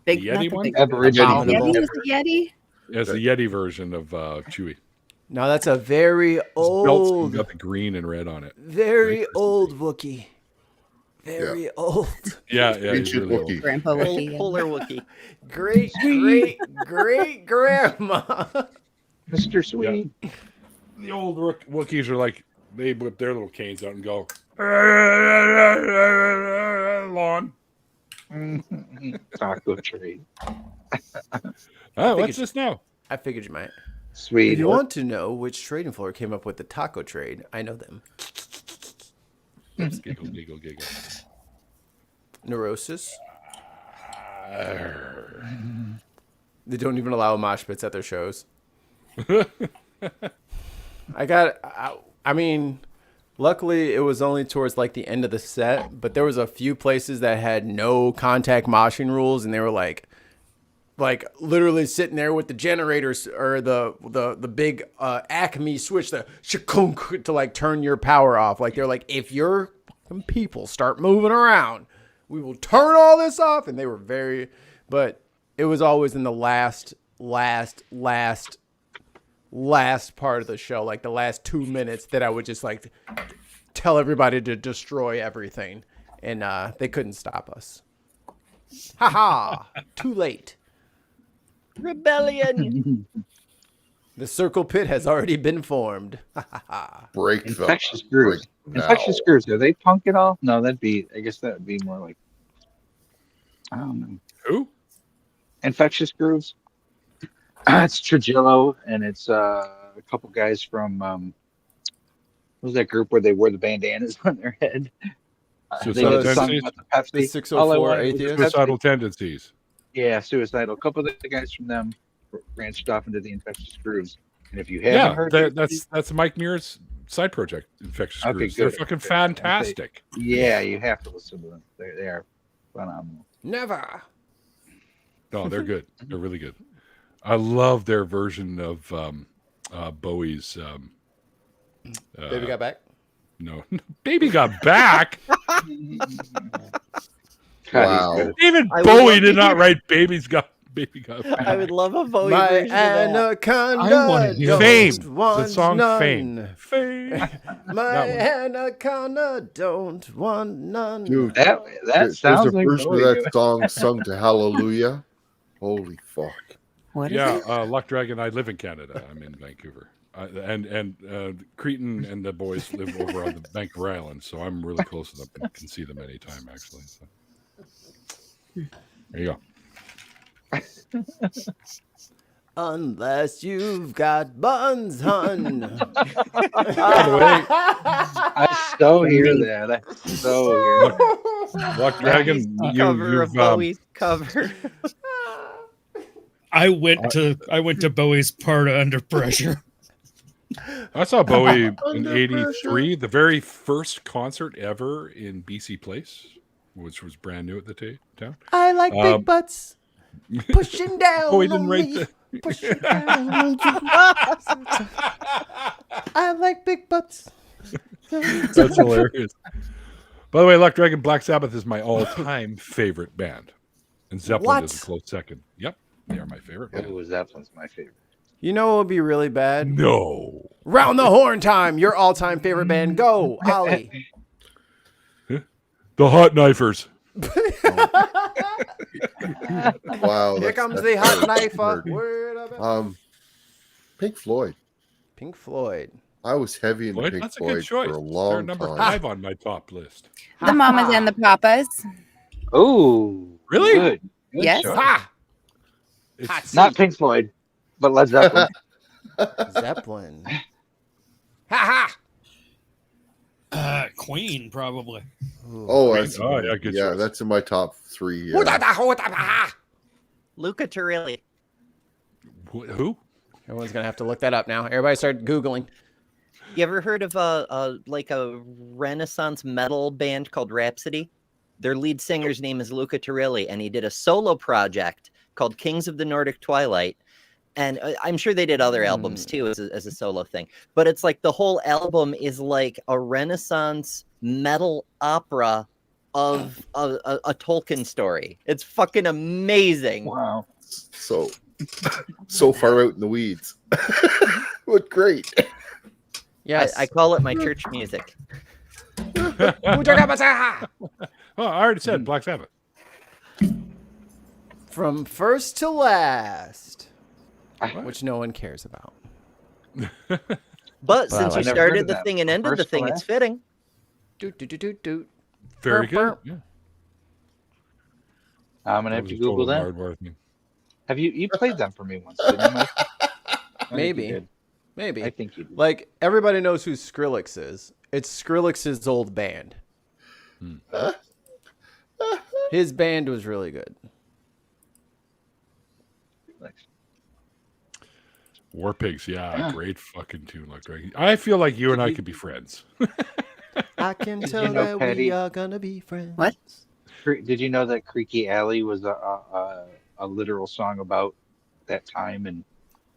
The Yeti one? Aboriginal. Yeti is the Yeti? It's the Yeti version of Chewie. No, that's a very Belt's old, got the green and red on it. very old Wookiee. Very old. Yeah, he's really old. Grandpa Wookiee. Polar Wookiee. Great grandma. Mr. Sweet. Yeah. The old Wookiees are like, they whip their little canes out and go, lawn. Taco trade. Oh, what's this now? I figured you might. Sweet. If you want to know which trading floor came up with the taco trade, I know them. Giggle, giggle, giggle. Neurosis. They don't even allow mosh pits at their shows. I mean, luckily it was only towards like the end of the set, but there was a few places that had no contact moshing rules, and they were like literally sitting there with the generators or the big Acme switch, the shakunk, to like turn your power off. Like they're like, if your fucking people start moving around, we will turn all this off. And they were but it was always in the last part of the show, like the last 2 minutes, that I would just like tell everybody to destroy everything, and they couldn't stop us. Ha! Too late. Rebellion. The circle pit has already been formed. Break the Infectious Grooves. Infectious Grooves. Are they punk at all? No, I guess that would be more like, I don't know. Who? Infectious Grooves. It's Trujillo, and it's a couple guys from what was that group where they wore the bandanas on their head? They Suicidal did a song tendencies? about the Pepsi. The 604 Atheist? Suicidal tendencies. Yeah, Suicidal. A couple of the guys from them branched off into the Infectious Grooves. And if you haven't heard, that's Mike Muir's side project, Infectious Okay, Grooves. good. They're fucking fantastic. yeah, you have to listen to them. They are phenomenal. Never. No, they're good. They're really good. I love their version of Bowie's. Baby got back. No, Baby Got Back. Wow. Even I Bowie would did not love- write Baby Got Back. I would love a Bowie My version of that. anaconda Fame. don't want The song none. Fame. Fame. My That anaconda don't want none. Dude, That there's sounds a like version of Bowie. that song sung to Hallelujah. Holy fuck. What is Yeah, it? Luck Dragon. I live in Canada. I'm in Vancouver. And Cretan and the boys live over on the Vancouver Island, so I'm really close to them and can see them anytime, actually. So. There you go. Unless you've got buns, hun. I so hear that. I so hear that. Luck Dragon, Cover of Bowie's cover. I went to Bowie's part of Under Pressure. I saw Bowie in '83, the very first concert ever in BC Place, which was brand new at the town. I like big butts. Pushing down Bowie didn't on write me. the. Pushing down on you. I like big butts. That's hilarious. By the way, Luck Dragon, Black Sabbath is my all-time favorite band, and Zeppelin is a close second. Yep, they are my favorite band. Ooh, Zeppelin's my favorite. You know what would be really bad? No. Round the horn time. Your all-time favorite band. Go, Ollie. The Hot Knifers. Wow. Here comes the hot knifer. Word of it. Pink Floyd. Pink Floyd. I was heavy into Floyd, Pink that's a Floyd good choice. for a They're long number time. 5 on my top list. The Mamas and the Papas. Oh, Really? Good Yes. choice. Ha! It's, Not Pink Floyd, but Led Zeppelin. Zeppelin. Ha Queen, probably. Oh, that's, yeah, good choice. that's in my top 3. ha! Luca Turilli. Who? Everyone's gonna have to look that up now. Everybody start Googling. You ever heard of a Renaissance metal band called Rhapsody? Their lead singer's name is Luca Turilli, and he did a solo project called Kings of the Nordic Twilight. And I'm sure they did other albums too as a solo thing. But it's like the whole album is like a Renaissance metal opera of a Tolkien story. It's fucking amazing. Wow. So far out in the weeds. What great. Yes. I call it my church music. Oh, I already said Black Sabbath. From first to last, What? which no one cares about. But since I you never heard started of the that. thing and ended the First to thing, it's last? fitting. Doot, doot, doot, doot, doot. Very good. Burp. Yeah. I'm gonna have to Google that. Have you played them for me once? Didn't you, Mike? I think Maybe. you did. Maybe. I think you did. Like, everybody knows who Skrillex is. It's Skrillex's old band. His band was really good. War Pigs, great fucking tune, Luck Dragon. I feel like you and I could be friends. I can Did tell you know, that we Patty? are gonna be friends. What? Did you know that Creaky Alley was a literal song about that time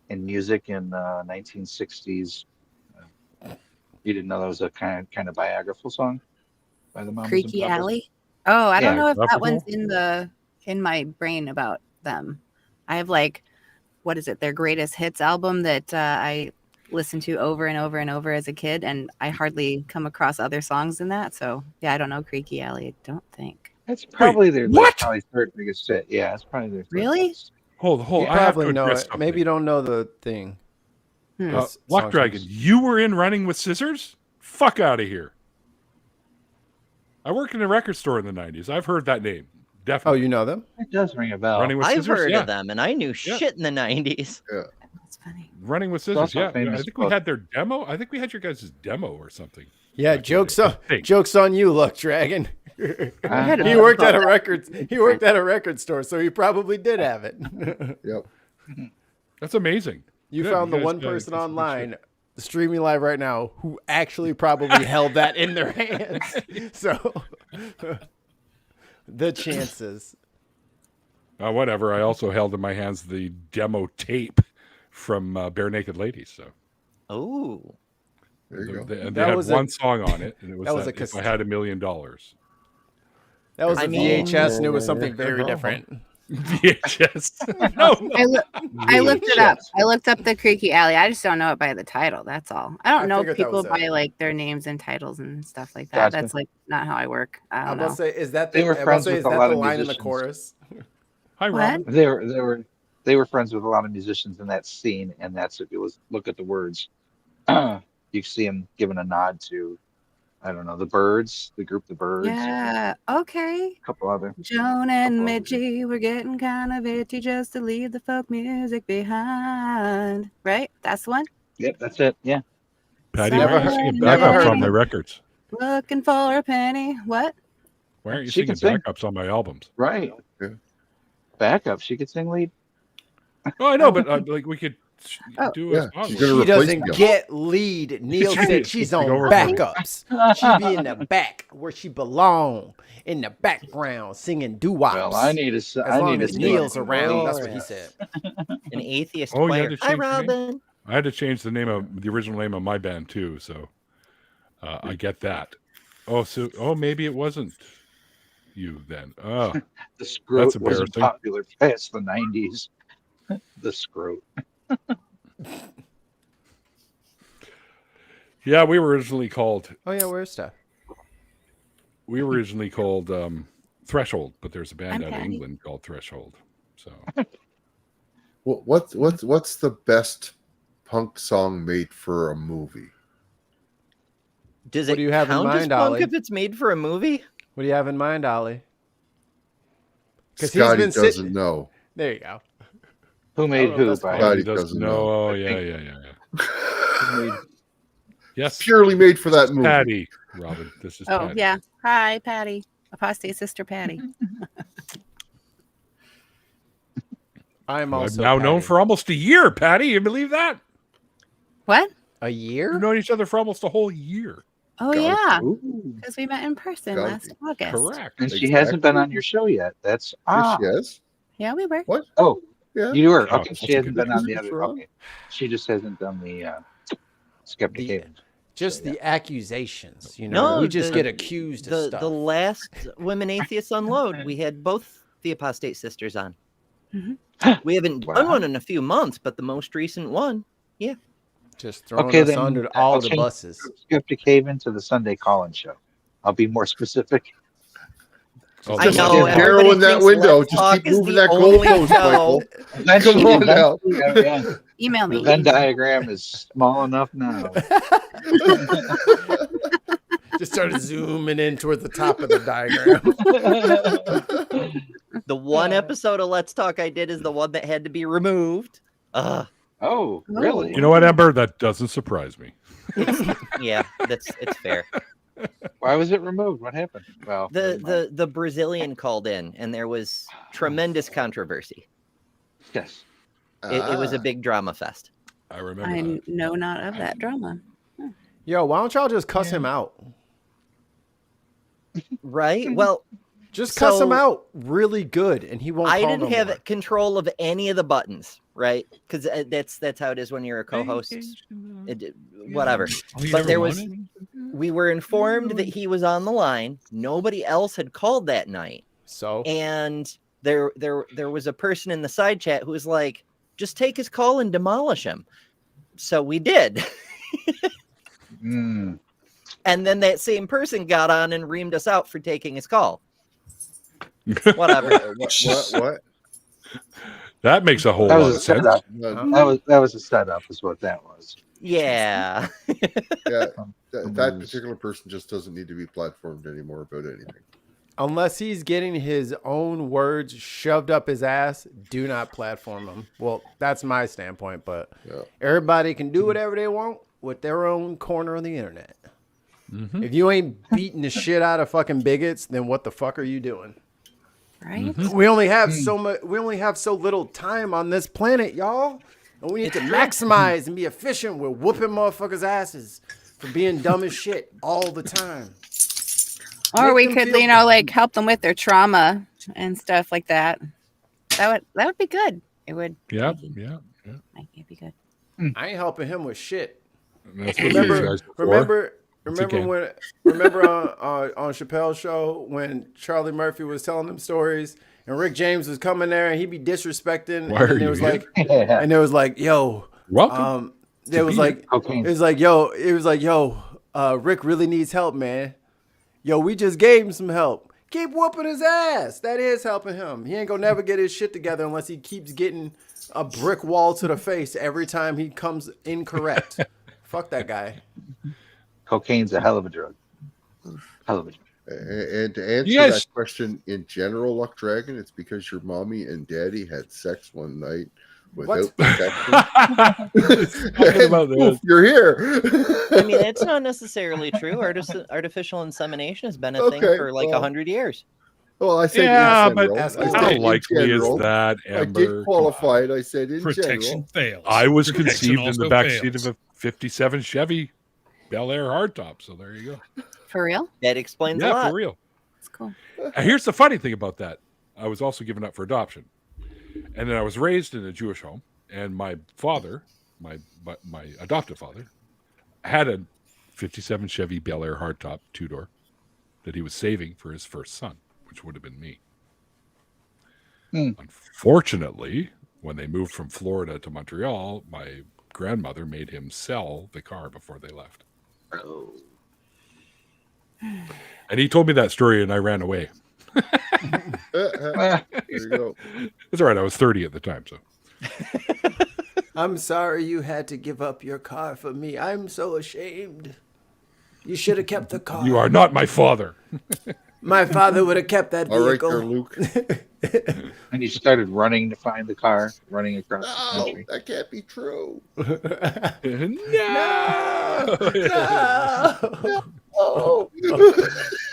in music in 1960s? You didn't know that was a kind of biographical song by the Mamas and Creaky Papas? Alley. Oh, I don't Yeah, know if that Tropical. one's in my brain about them. I have what is it? Their greatest hits album that I listened to over and over and over as a kid, and I hardly come across other songs in that. So yeah, I don't know Creaky Alley. I don't think. That's probably their what? probably third biggest hit. Yeah, it's probably their third Really? biggest. Hold. You I have to probably know address it. something. Maybe you don't know the thing. This Luck song Dragon, is- you were in Running with Scissors? Fuck out of here. I worked in a record store in the 90s. I've heard that name. Oh, Definitely. you know them? It does ring a bell. Running with I've Scissors? heard Yeah. of them, and I knew shit in the 90s. That's funny. Running with It's Scissors, also yeah. I famous think we book. had their demo. I think we had your guys' demo or something. Yeah, Back in jokes the on day. I think. jokes on you, Luck Dragon. He worked at a record store, so he probably did have it. Yep. That's amazing. You Good, found you the guys one got person some good online streaming live right now who actually probably held that in their hands. So the chances. Whatever. I also held in my hands the demo tape from Bare Naked Ladies. So Oh. There you go. they That had was one a- song on it, and it was that was that a If I cassette. Had $1 Million. That was I a mean- VHS, and it was something very different. VHS. No. I looked it up. I looked up the Creaky Alley. I just don't know it by the title. That's all. I I don't know figured that people was it. by their names and titles and stuff like that. Gotcha. That's not how I work. I I don't must know. say, is that They the, were I must friends say, with is a that lot the of line in the musicians. chorus? Hi, What? Robin. They were they were friends with a lot of musicians in that scene, and that's if you look at the words, you see him giving a nod to, I don't know, the Birds, the group The Birds. Yeah. Okay. A couple other. Joan and Mitchie were getting kind of itchy just to leave the folk music behind. Right? That's the one? Yep, that's it. Yeah. Patty, Never why aren't you heard- singing never backups heard on of my it. records? Looking for a penny. What? Why aren't you She singing can sing. backups on my albums? Right. Yeah. Backup. She could sing lead. Oh, I know, but like we could Oh. do Yeah, a song. she's with gonna it. She replace doesn't him. get lead. Neil She said needs she's to on go over for me. backups. She be in the back where she belong, in the background singing doo-wops. Well, I need a. as I long need as a Neil's sing around. lead. That's what he said. An atheist Oh, you had player. to Hi, change the name? Robin. I had to change the original name of my band too, so I get that. Oh, maybe it wasn't you then. Oh, The That's Scroat wasn't embarrassing. popular past the 90s. The Scroat. yeah, we were originally called Oh yeah, where's stuff? Threshold, but there's a band I'm out of Patty. England called Threshold. So What's the best punk song made for a movie? Does What it do you have in count as mind, punk Ollie? if it's made for a movie? What do you have in mind, Ollie? 'Cause Scotty doesn't know. There you go. Who made I don't know who? if that's By Scotty he doesn't doesn't know. know. Oh, yeah. Yes, Purely made for that movie. Patty, Robin. This is Oh, Patty. yeah. Hi, Patty. Apostate sister Patty. I'm I've also now known Patty. for almost a year, Patty. You believe that? What? a year. We've known each other for almost a whole year. Oh, Gotta yeah. Ooh. Because we met in person Gotta last be. August. Correct. And she Exactly. hasn't been on your show yet. That's Yes, she has. Yeah, we were. What? Oh, Yeah. you were. Oh, Okay, that's she a hasn't good been on the news. other. Okay, she just hasn't done the Skeptic The- Haven. Just the accusations, you know. No, we just the- get accused of The stuff. last Women Atheists Unload, we had both the Apostate sisters on. Mhm. We haven't done Wow. one in a few months, but the most recent one, Just throwing Okay, us then under all I'll the change buses. Skeptic Haven to the Sunday Call-In Show. I'll be more specific. Oh, I Just know, keep everybody narrowing that thinks window. Let's Just Talk keep is moving the that only goalpost, show. Michael. Eventually, on now. yeah, Email the me. Venn diagram is small enough now. Just started zooming in toward the top of the diagram. The one episode of Let's Talk I did is the one that had to be removed. Oh, really? You know what, Ember? That doesn't surprise me. Yeah, it's fair. Why was it removed? What happened? Well, never mind. The Brazilian called in, and there was tremendous controversy. Yes. It was a big drama fest. I remember I that. know not of that drama. Yo, why don't y'all just cuss him out? Right? Well, Just cuss him So- out really good, and he won't. I call didn't no have more. control of any of the buttons, right? Because that's how it is when you're a co-host. Whatever. Oh, you But never there was- wanted? We were informed that he was on the line. Nobody else had called that night, So and there was a person in the side chat who was like, "Just take his call and demolish him." So we did. Mm. And then that same person got on and reamed us out for taking his call. Whatever. What? That makes a whole That lot was of a sense. setup. No, That was a setup, is what that was. Yeah. yeah, that particular person just doesn't need to be platformed anymore about anything. unless he's getting his own words shoved up his ass, do not platform him. Well, that's my standpoint, but Yeah. everybody can do whatever they want with their own corner of the internet. Mhm. If you ain't beating the shit out of fucking bigots, then what the fuck are you doing? Right? We only have so much. We only have so little time on this planet, y'all. And we need to maximize and be efficient with whooping motherfuckers' asses for being dumb as shit all the time. Or Make we them could, feel- you know, like help them with their trauma and stuff like that. That would be good. It would. Yeah, Mikey. yeah. Mikey, it'd be good. I ain't helping him with shit. And that's what these guys are for. Remember on Chappelle's show when Charlie Murphy was telling them stories and Rick James was coming there and he'd be disrespecting. Why are and you it was here? like, Yeah. and it was like, yo, Welcome. it was like, Cocaine. it was like, yo, Rick really needs help, man. Yo, we just gave him some help. Keep whooping his ass. That is helping him. He ain't gonna never get his shit together unless he keeps getting a brick wall to the face every time he comes incorrect. Fuck that guy. Cocaine's a hell of a drug. Hell of a drug. And to answer that question in general, Luck Dragon, it's because your mommy and daddy had sex one night without protection. Oof, you're here. I mean, it's not necessarily true. Artificial insemination has been a thing for like 100 years. Well, I said but how likely is that, Amber? I did qualify it. I said in Protection general. fails. I was Protection conceived in the also back fails. seat of a 57 Chevy Bel Air hardtop, so there you go. For real? That explains a Yeah, lot. for real. That's cool. Here's the funny thing about that. I was also given up for adoption. And then I was raised in a Jewish home, and my father, my adoptive father, had a 57 Chevy Bel Air hardtop two-door that he was saving for his first son, which would have been me. Unfortunately, when they moved from Florida to Montreal, my grandmother made him sell the car before they left. Oh. And he told me that story, and I ran away. There you go. It's all right. I was 30 at the time, so. I'm sorry you had to give up your car for me. I'm so ashamed. You should have kept the car. You are not my father. My father would have kept that vehicle. All right, there, Luke. And he started running to find the car, running across the No, country. that can't be true. Oh,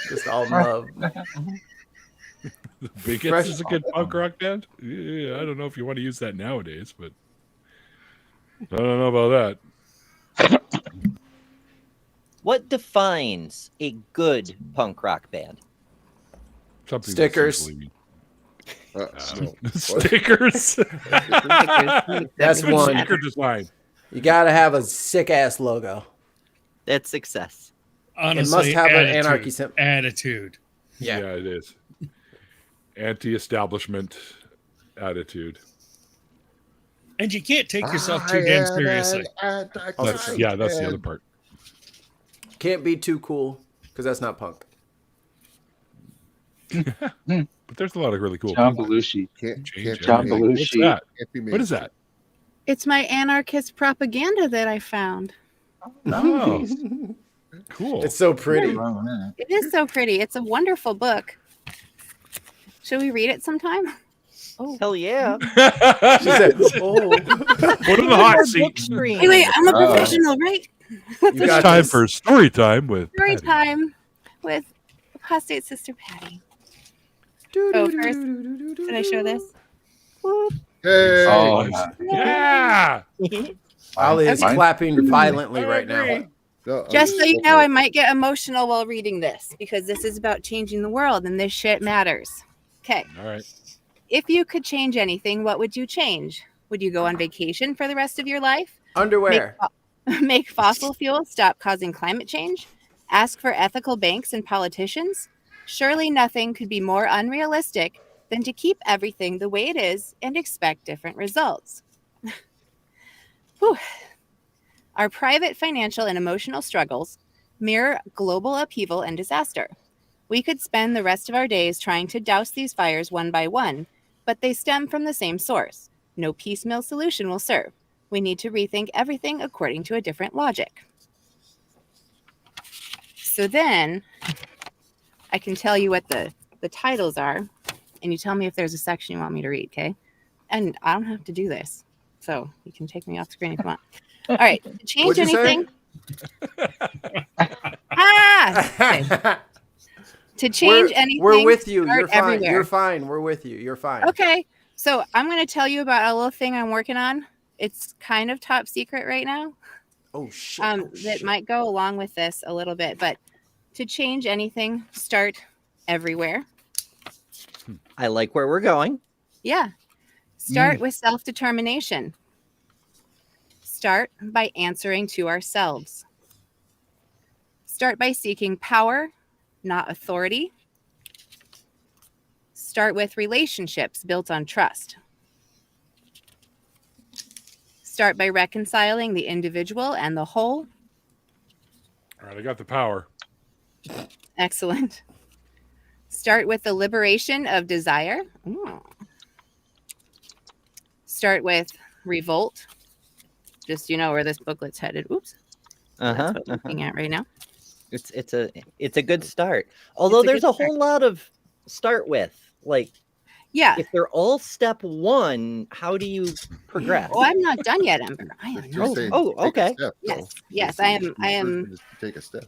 just all love. The Bigots is a good punk rock band. Yeah, I don't know if you want to use that nowadays, but I don't know about that. What defines a good punk rock band? Something Stickers. No. Stickers. That's one. Sticker design. You gotta have a sick ass logo. That's success. Honestly, it must have an attitude. anarchy symbol. Attitude. Yeah, it is. Anti-establishment attitude. And you can't take yourself too damn seriously. That's the other part. Can't be too cool because that's not punk. But there's a lot of really cool. John Belushi. John Belushi. What's that? Can't be made. What is that? It's my anarchist propaganda that I found. Oh, cool. It's so pretty. It is so pretty. It's a wonderful book. Should we read it sometime? Oh, hell yeah. She said, oh. Put in the hot seat. Hey, wait, I'm a professional, right? It's time for story time with Story Patty. time with Apostate Sister Patty. Oh, first, can I show this? Hey. Oh, Yeah. Ollie is Mine- clapping violently right now. No, Just so you know, I might get emotional while reading this because this is about changing the world and this shit matters. Okay. All right. If you could change anything, what would you change? Would you go on vacation for the rest of your life? Underwear. Make fossil fuels stop causing climate change? Ask for ethical banks and politicians? Surely nothing could be more unrealistic than to keep everything the way it is and expect different results. Whew. Our private financial and emotional struggles mirror global upheaval and disaster. We could spend the rest of our days trying to douse these fires one by one, but they stem from the same source. No piecemeal solution will serve. We need to rethink everything according to a different logic. So then I can tell you what the titles are, and you tell me if there's a section you want me to read, okay? And I don't have to do this, so you can take me off screen if you want. All right, to change What'd you say? anything. Okay. To change anything. We're with you. start You're fine. everywhere. You're fine. We're with you. You're fine. Okay, so I'm going to tell you about a little thing I'm working on. It's kind of top secret right now. Oh shit. That might go along with this a little bit, but to change anything, start everywhere. I like where we're going. Yeah. Start with self-determination. Start by answering to ourselves. Start by seeking power, not authority. Start with relationships built on trust. Start by reconciling the individual and the whole. All right. I got the power. Excellent. Start with the liberation of desire. Ooh. start with revolt. Just where this booklet's headed. Oops. That's what I'm looking at right now. It's a good start. Although there's a whole lot of start with. Like, yeah, if they're all step one, how do you progress? Oh, I'm not done yet, Ember. I am not. Okay. Yes, I am. Just take a step.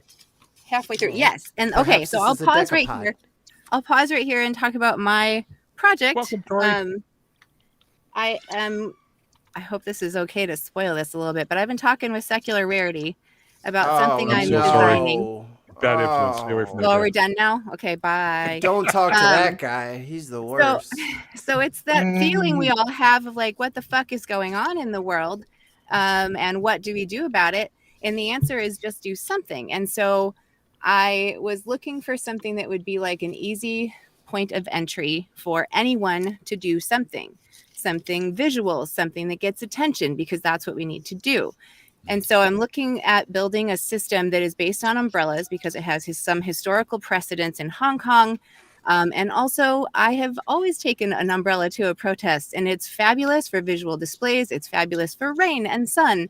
Halfway through. Yes, and okay, so I'll pause right here. I'll pause right here and talk about my project. Welcome, Tori. I hope this is okay to spoil this a little bit, but I've been talking with Secular Rarity about something I'm designing. Bad influence. Stay away from that. Oh, we're done now? Okay, bye. Don't talk to that guy. He's the worst. So it's that feeling we all have of like, what the fuck is going on in the world? And what do we do about it? And the answer is just do something. And so I was looking for something that would be like an easy point of entry for anyone to do something visual, something that gets attention, because that's what we need to do. And so I'm looking at building a system that is based on umbrellas because it has some historical precedence in Hong Kong. And also, I have always taken an umbrella to a protest, and it's fabulous for visual displays. It's fabulous for rain and sun.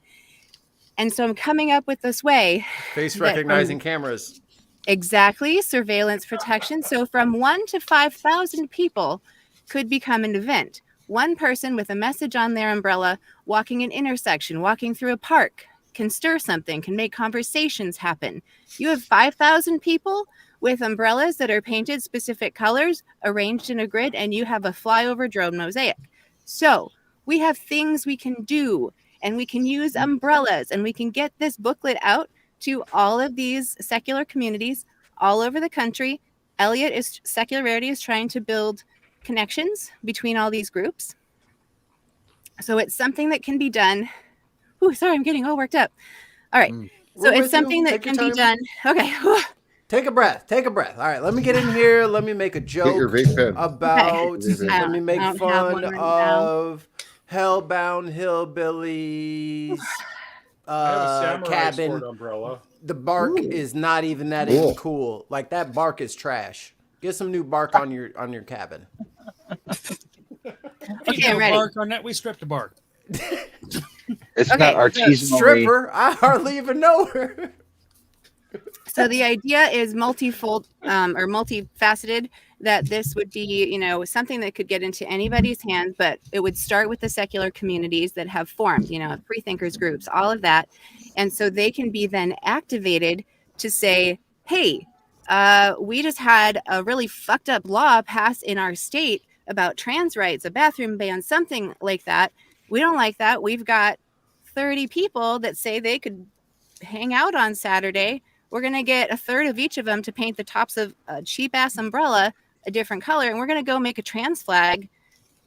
And so I'm coming up with this way. Face recognizing cameras. Exactly. Surveillance protection. So from 1 to 5,000 people could become an event. One person with a message on their umbrella, walking an intersection, walking through a park, can stir something, can make conversations happen. You have 5,000 people with umbrellas that are painted specific colors, arranged in a grid, and you have a flyover drone mosaic. So we have things we can do, and we can use umbrellas, and we can get this booklet out to all of these secular communities all over the country. Secular Rarity is trying to build connections between all these groups. So it's something that can be done. Oh, sorry, I'm getting all worked up. All right. So it's something that can be done. Okay. Take a breath. Take a breath. All right. Let me get in here. Let me make a joke about. Let me make fun of Hellbound Hillbillies cabin. Umbrella. The bark is not even that even cool. Like, that bark is trash. Get some new bark on your cabin. Okay, I'm ready. Bark on that. We stripped the bark. It's not artisanally. Stripper. I hardly even know her. So the idea is multifold or multifaceted, that this would be, something that could get into anybody's hands, but it would start with the secular communities that have formed, free thinkers groups, all of that. And so they can be then activated to say, hey, we just had a really fucked up law passed in our state about trans rights, a bathroom ban, something like that. We don't like that. We've got 30 people that say they could hang out on Saturday. We're going to get a third of each of them to paint the tops of a cheap ass umbrella a different color. And we're going to go make a trans flag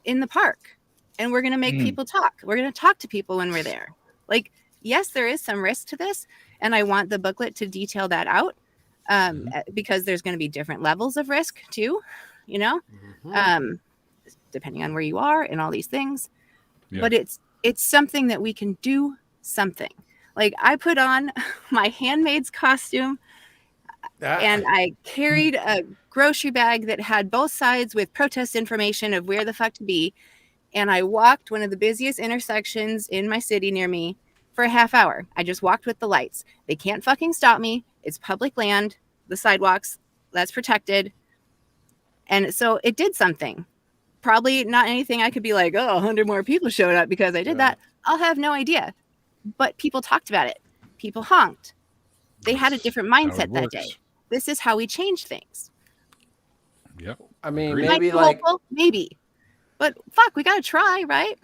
in the park. And we're going to make people talk. We're going to talk to people when we're there. Like, yes, there is some risk to this. And I want the booklet to detail that out. Because there's going to be different levels of risk too, depending on where you are and all these things. Yeah. But it's something that we can do something. Like, I put on my handmaid's costume and I carried a grocery bag that had both sides with protest information of where the fuck to be. And I walked one of the busiest intersections in my city near me for a half hour. I just walked with the lights. They can't fucking stop me. It's public land, the sidewalks, that's protected. And so it did something. Probably not anything I could be like, 100 more people showed up because I did that. I'll have no idea. But people talked about it. People honked. They had a different mindset that day. This is how we change things. Yep. I mean, maybe like... hopeful, maybe. But fuck, we got to try, right?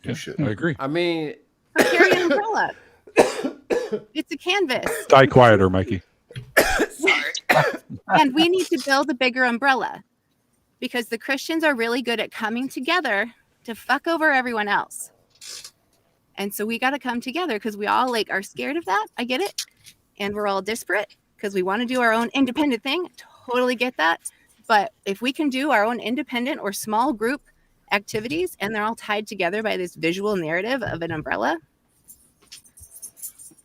Yeah, I agree. I mean... Or carry an umbrella. It's a canvas. Die quieter, Mikey. And we need to build a bigger umbrella because the Christians are really good at coming together to fuck over everyone else. And so we got to come together because we all are scared of that. I get it. And we're all disparate because we want to do our own independent thing. Totally get that. But if we can do our own independent or small group activities and they're all tied together by this visual narrative of an umbrella,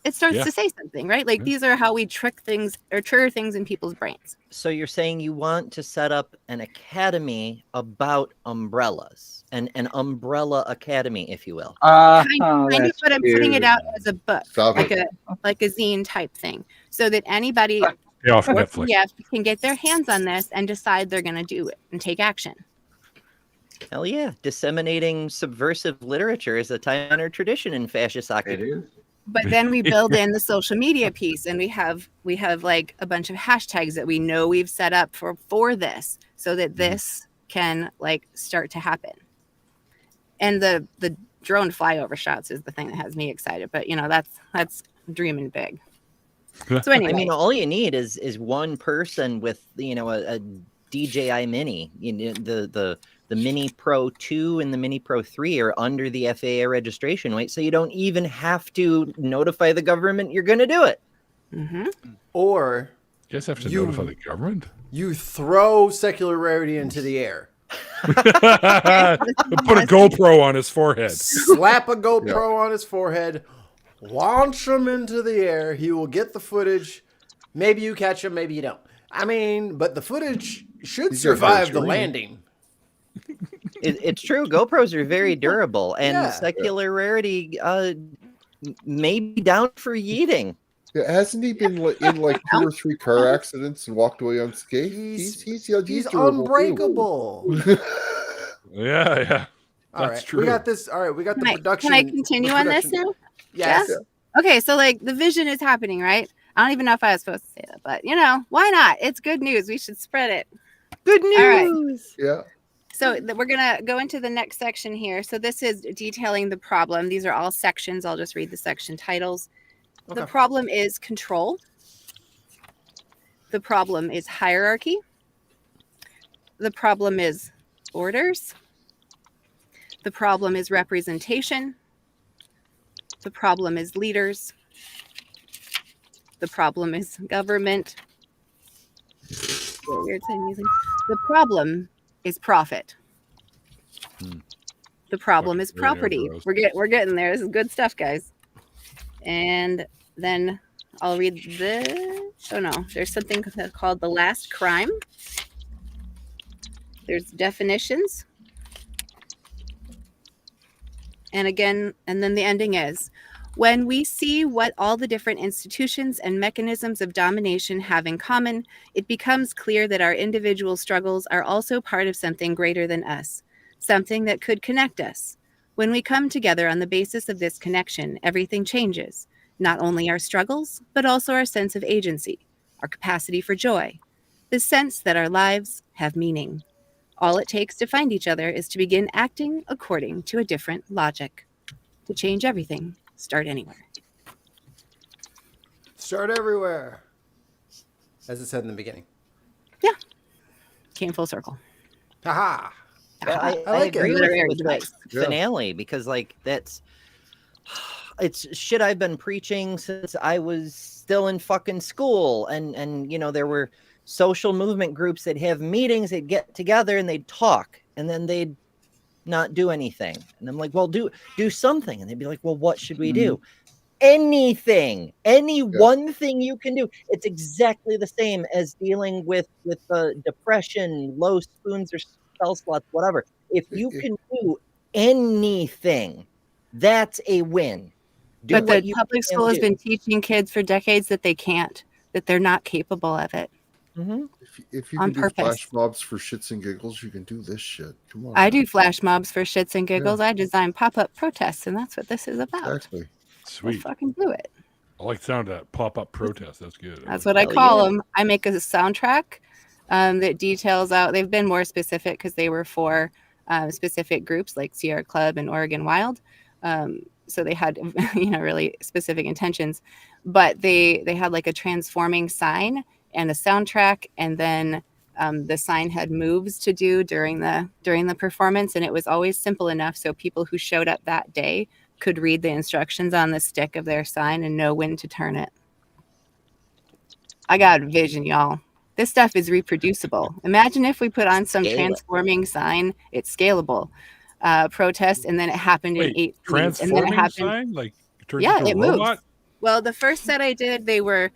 it starts Yeah. to say something, right? Like these are how we trick things or trigger things in people's brains. So you're saying you want to set up an academy about umbrellas, an umbrella academy, if you will. Kind of, that's but I'm putting it cute. out as a book, Stop like it. a zine type thing, so that anybody Stay off Netflix. can get their hands on this and decide they're going to do it and take action. Hell yeah. Disseminating subversive literature is a time-honored tradition in fascist It occupation. is. But then we build in the social media piece, and we have like a bunch of hashtags that we know we've set up for this, so that this can like start to happen. And the drone flyover shots is the thing that has me excited. But that's dreaming big. So anyway, I mean, all you need is one person with a DJI Mini. The Mini Pro 2 and the Mini Pro 3 are under the FAA registration, right? So you don't even have to notify the government you're going to do it. Or You guys have to You- notify the government. you throw secular rarity into the air, Put a GoPro on his forehead. slap a GoPro on his forehead, launch him into the air. He will get the footage. Maybe you catch him, maybe you don't. I mean, but the footage should He's got survive the terrain. landing. It's true. GoPros are very durable, and Yeah. secular rarity may be down for yeeting. Yeah, hasn't he been in like 2 or 3 car accidents and walked away unscathed? He's durable, too. unbreakable. Yeah. All That's right, true. we got this. All right, we got the production. Can I continue the on this production- now? Yes. Yeah. Okay, so like the vision is happening, right? I don't even know if I was supposed to say that, but why not? It's good news. We should spread it. Good news. All right. Yeah. So we're going to go into the next section here. So this is detailing the problem. These are all sections. I'll just read the section titles. The Okay. problem is control. The problem is hierarchy. The problem is orders. The problem is representation. The problem is leaders. The problem is government. Weird thing using. The problem is profit. The problem Fucking is property. gross. We're getting there. This is good stuff, guys. And then I'll read this. Oh no, there's something called the last crime. There's definitions. And then the ending is, when we see what all the different institutions and mechanisms of domination have in common, it becomes clear that our individual struggles are also part of something greater than us, something that could connect us. When we come together on the basis of this connection, everything changes, not only our struggles, but also our sense of agency, our capacity for joy, the sense that our lives have meaning. All it takes to find each other is to begin acting according to a different logic. To change everything, start anywhere. Start everywhere, as it said in the beginning. Came full circle. Haha. I like it. agree Literary with that device. Yeah. finale because it's shit I've been preaching since I was still in fucking school, and there were social movement groups that have meetings, they'd get together and they'd talk, and then they'd not do anything, and I'm like, well, do something, and they'd be like, well, what should we do? Anything, one thing you can do. It's exactly the same as dealing with depression, low spoons or spell slots, whatever. If you can do anything, that's a win. Do But what the you public can school has do. been teaching kids for decades that they can't, that they're not capable of it. Mhm. If you On can do purpose. flash mobs for shits and giggles, you can do this shit. Come on. I man. do flash mobs for shits and giggles. I design pop-up protests, and that's what this is about. Exactly. We'll Sweet. fucking do it. I like the sound of that pop-up protest. That's good. That's what I Hell call yeah. them. I make a soundtrack that details out. They've been more specific because they were for specific groups like Sierra Club and Oregon Wild. So they had, really specific intentions. But they had like a transforming sign and a soundtrack, and then the sign had moves to do during the performance, and it was always simple enough so people who showed up that day could read the instructions on the stick of their sign and know when to turn it. I got vision, y'all. This stuff is reproducible. Imagine if we put on some Scale it. transforming sign. It's scalable. Protest, and then it happened in Wait, 8 weeks, and then it transforming happened. sign? Like it turns Yeah, into it a moves. robot? Well, the first set I did, they were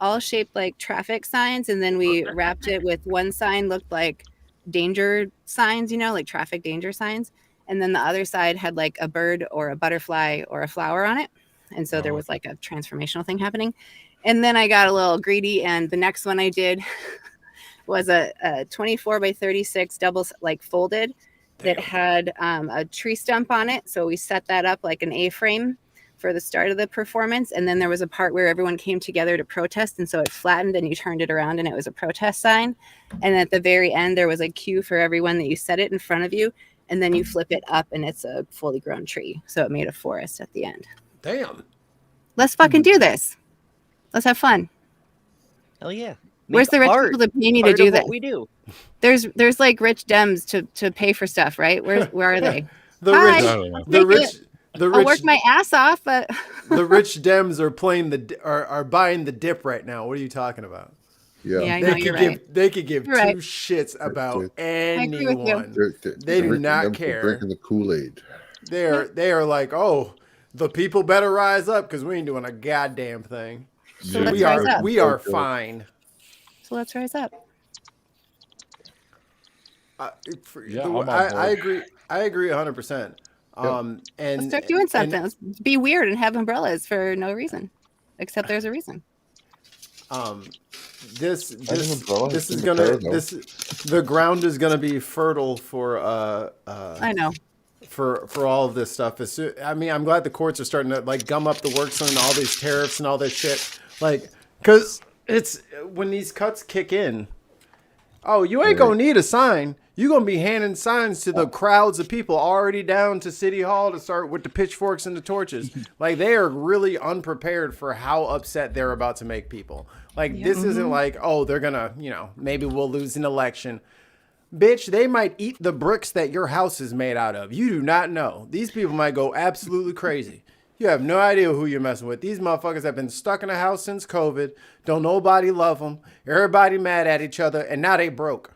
all shaped like traffic signs, and then we wrapped it with one sign looked like danger signs, like traffic danger signs, and then the other side had like a bird or a butterfly or a flower on it, and so there was like a transformational thing happening. And then I got a little greedy, and the next one I did was a 24 by 36 double like folded that had a tree stump on it, so we set that up like an A-frame for the start of the performance, and then there was a part where everyone came together to protest, and so it flattened and you turned it around and it was a protest sign, and at the very end there was a cue for everyone that you set it in front of you, and then you flip it up and it's a fully grown tree, so it made a forest at the end. Damn. Let's fucking do this. Let's have fun. Hell yeah. Where's the rich people to pay me to do this? We do. There's like rich Dems to pay for stuff, right? Where are they? The I'll work my ass off, but the rich Dems are playing are buying the dip right now. What are you talking about? Yeah, I know, you're right. They could give You're two right. shits about agree with you. anyone. They do not care. Drinking the Kool-Aid. They are like, oh, the people better rise up because we ain't doing a goddamn thing. So let's rise up. We are fine. So let's rise up. I agree. I agree 100%. And let's start doing something. Let's be weird and have umbrellas for no reason, except there's a reason. This is gonna the ground is gonna be fertile for I know. For all of this stuff. I mean, I'm glad the courts are starting to like gum up the works on all these tariffs and all this shit. Like, cause it's when these cuts kick in. Oh, you ain't gonna need a sign. You're going to be handing signs to the crowds of people already down to City Hall to start with the pitchforks and the torches. Like, they are really unprepared for how upset they're about to make people. Like, this isn't like, oh, they're going to, maybe we'll lose an election. Bitch, they might eat the bricks that your house is made out of. You do not know. These people might go absolutely crazy. You have no idea who you're messing with. These motherfuckers have been stuck in a house since COVID. Don't nobody love them. Everybody mad at each other, and now they broke.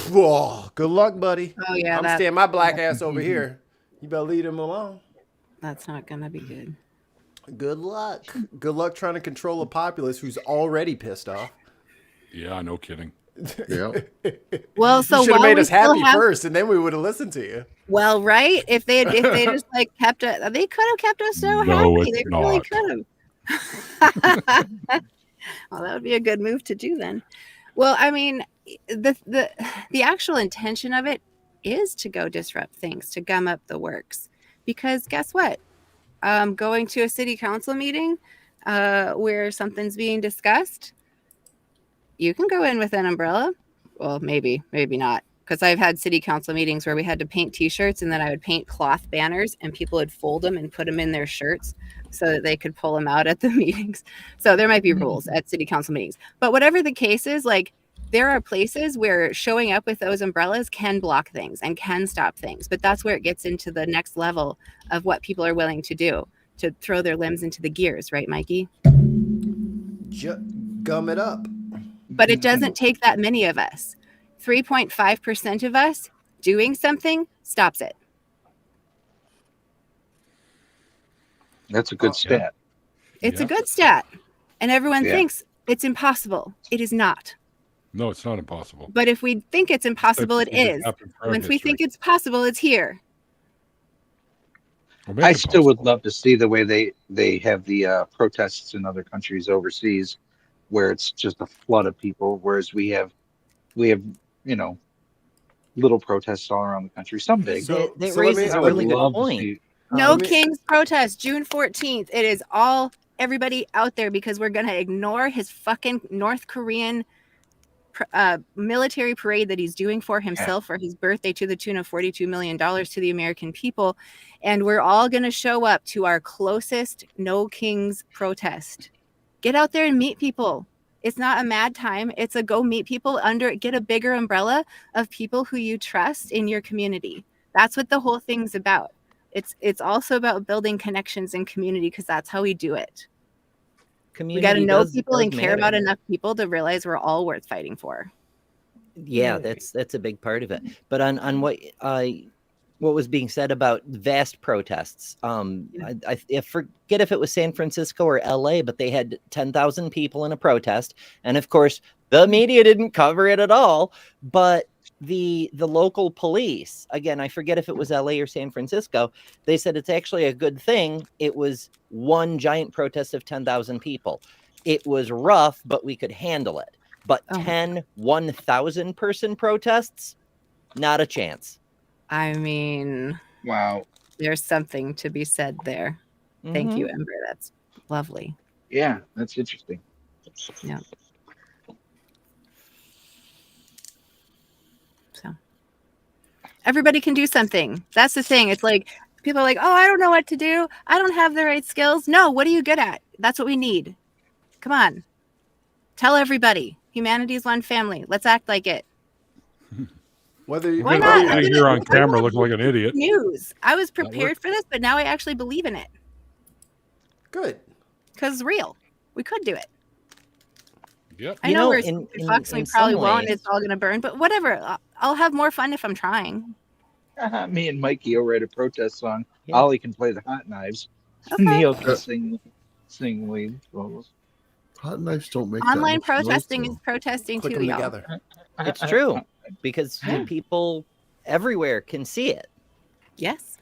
Whoa, good luck, buddy. Oh yeah, I'm staying my black ass over here. You better leave him alone. That's not gonna be good. Good luck. Good luck trying to control a populace who's already pissed off. Yeah, no kidding. Yeah. Well, so you should have made us happy have... first, and then we would have listened to you. Well, right? If they just like kept it, they could have kept us so happy. They really could have. Well, that would be a good move to do then. Well, I mean, the actual intention of it is to go disrupt things, to gum up the works. Because guess what? Going to a city council meeting where something's being discussed, you can go in with an umbrella. Well, maybe not. Because I've had city council meetings where we had to paint T-shirts, and then I would paint cloth banners, and people would fold them and put them in their shirts so that they could pull them out at the meetings. So there might be rules at city council meetings. But whatever the case is, like, there are places where showing up with those umbrellas can block things and can stop things. But that's where it gets into the next level of what people are willing to do, to throw their limbs into the gears, right, Mikey? Gum it up. But it doesn't take that many of us. 3.5% of us doing something stops it. That's a good stat. It's a good stat. And everyone thinks it's impossible. It is not. No, it's not impossible. But if we think it's impossible, it is. Once we think it's possible, it's here. I still would love to see the way they have the protests in other countries overseas, where it's just a flood of people, whereas we have little protests all around the country. Some big. That raises a really good point. No King's protest, June 14th. It is all everybody out there because we're going to ignore his fucking North Korean military parade that he's doing for himself for his birthday to the tune of $42 million to the American people. And we're all going to show up to our closest No King's protest. Get out there and meet people. It's not a mad time. It's a go meet people get a bigger umbrella of people who you trust in your community. That's what the whole thing's about. It's also about building connections in community because that's how we do it. We got to know people and care about enough people to realize we're all worth fighting for. Yeah, that's a big part of it. But on what what was being said about vast protests. I forget if it was San Francisco or LA, but they had 10,000 people in a protest. And of course, the media didn't cover it at all. But the local police, again, I forget if it was LA or San Francisco, they said it's actually a good thing. It was one giant protest of 10,000 people. It was rough, but we could handle it. But 10 1,000 person protests, not a chance. I mean, Wow. there's something to be said there. Thank you, Ember. That's lovely. Yeah, that's interesting. Yeah. So everybody can do something. That's the thing. It's like people are like, oh, I don't know what to do. I don't have the right skills. No, what are you good at? That's what we need. Come on. Tell everybody. Humanity is one family. Let's act like it. Why not? I hear on camera looking like an idiot. News. I was prepared for this, but now I actually believe in it. Good. Because it's real. We could do it. Yep. I know we're fucks and we probably won't. It's all going to burn, but whatever. I'll have more fun if I'm trying. Me and Mikey will write a protest song. Yeah. Ollie can play the hot knives. Okay. Neil can sing lead vocals. Hot knives don't make Online protesting is protesting Click too, them y'all. together. It's true, because people everywhere can see it. Yes.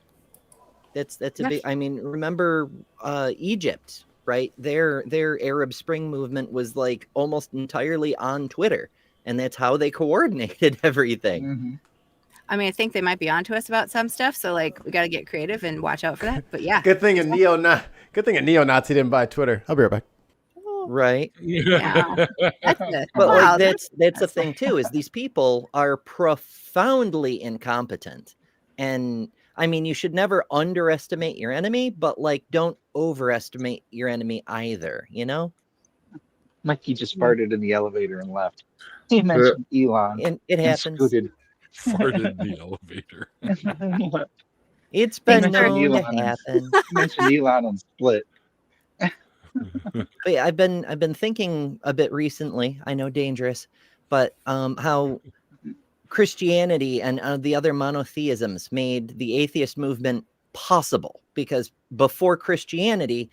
That's a big. I mean, remember Egypt, right? Their Arab Spring movement was like almost entirely on Twitter, and that's how they coordinated everything. Mm-hmm. I mean, I think they might be onto us about some stuff, so like we got to get creative and watch out for that. But yeah, Good thing a neo-Nazi didn't buy Twitter. I'll be right back. Right. yeah. That's it. But Wow, like that's the thing too, is these people are profoundly incompetent. And I mean, you should never underestimate your enemy, but like don't overestimate your enemy either, you know? Mikey just farted in the elevator and left. He mentioned Elon. And it happens. Scooted. Farted in the elevator. It's been mentioned known to Elon. happen. He mentioned Elon and Split. But yeah, I've been thinking a bit recently. I know, dangerous, but how Christianity and the other monotheisms made the atheist movement possible. Because before Christianity,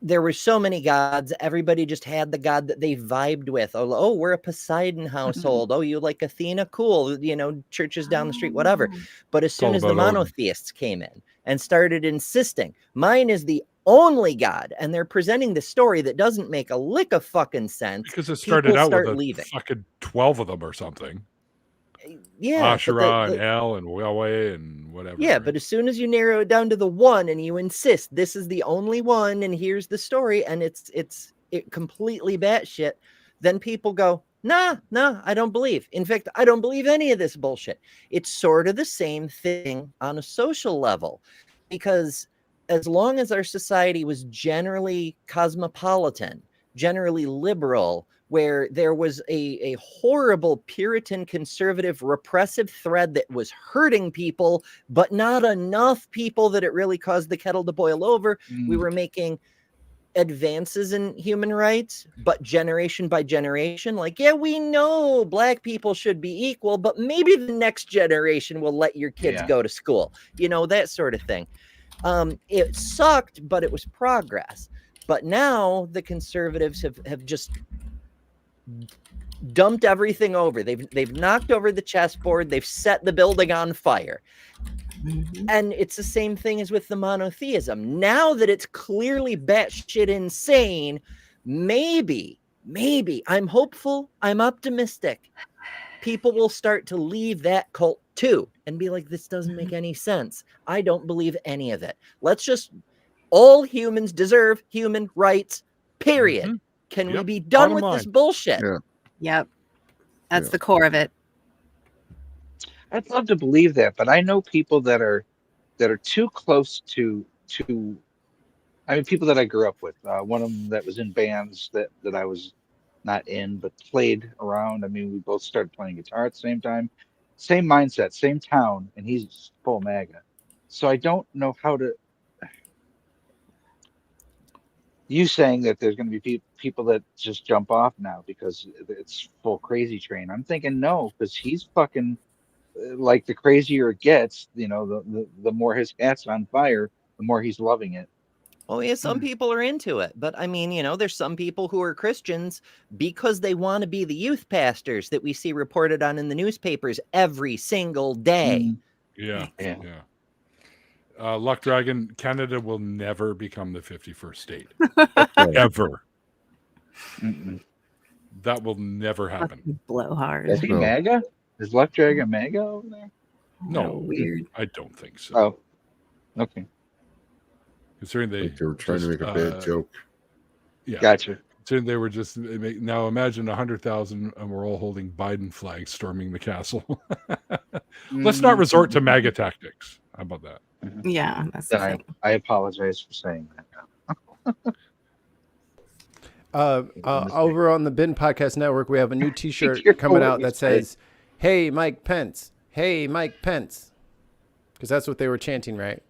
there were so many gods. Everybody just had the god that they vibed with. Oh, we're a Poseidon household. Oh, you like Athena? Cool. You know, churches down the street, whatever. But as soon as the monotheists came in and started insisting, mine is the only God, and they're presenting the story that doesn't make a lick of fucking sense. Because it started out with leaving. fucking 12 of them or something. Yeah. Asherah and El and Yahweh and whatever. Yeah, right? but as soon as you narrow it down to the one and you insist this is the only one and here's the story and it's completely batshit, then people go, nah, I don't believe. In fact, I don't believe any of this bullshit. It's sort of the same thing on a social level, because as long as our society was generally cosmopolitan, generally liberal, where there was a horrible Puritan, conservative, repressive thread that was hurting people, but not enough people that it really caused the kettle to boil over. We were making advances in human rights, but generation by generation, like, yeah, we know Black people should be equal, but maybe the next generation will let your kids go to school. You know, that sort of thing. It sucked, but it was progress. But now the conservatives have just dumped everything over. They've knocked over the chessboard. They've set the building on fire. And it's the same thing as with the monotheism. Now that it's clearly batshit insane, maybe I'm hopeful, I'm optimistic. People will start to leave that cult too and be like, this doesn't make any sense. I don't believe any of it. Let's just, all humans deserve human rights, period. Can we be done with this bullshit? Yep. That's the core of it. I'd love to believe that, but I know people that are too close to I mean, people that I grew up with. One of them that was in bands that I was not in, but played around. I mean, we both started playing guitar at the same time, same mindset, same town, and he's full MAGA. So I don't know how to. You saying that there's going to be people that just jump off now because it's full crazy train. I'm thinking no, because he's fucking like the crazier it gets, the more his cat's on fire, the more he's loving it. Oh, yeah, some people are into it. But I mean, there's some people who are Christians because they want to be the youth pastors that we see reported on in the newspapers every single day. Yeah. Luck Dragon, Canada will never become the 51st state. Ever. That will never happen. Blowhard. Is he MAGA? Is Luck Dragon MAGA over there? No, weird. I don't think so. Oh, okay. Considering they were trying to make a bad joke. Yeah. Gotcha. Considering they were just now imagine 100,000 and we're all holding Biden flags storming the castle. Let's not resort to MAGA tactics. How about that? Yeah, that's the thing. I apologize for saying that. Over on the Bin Podcast Network, we have a new T-shirt coming out that says, "Hey, Mike Pence. Hey, Mike Pence," because that's what they were chanting, right?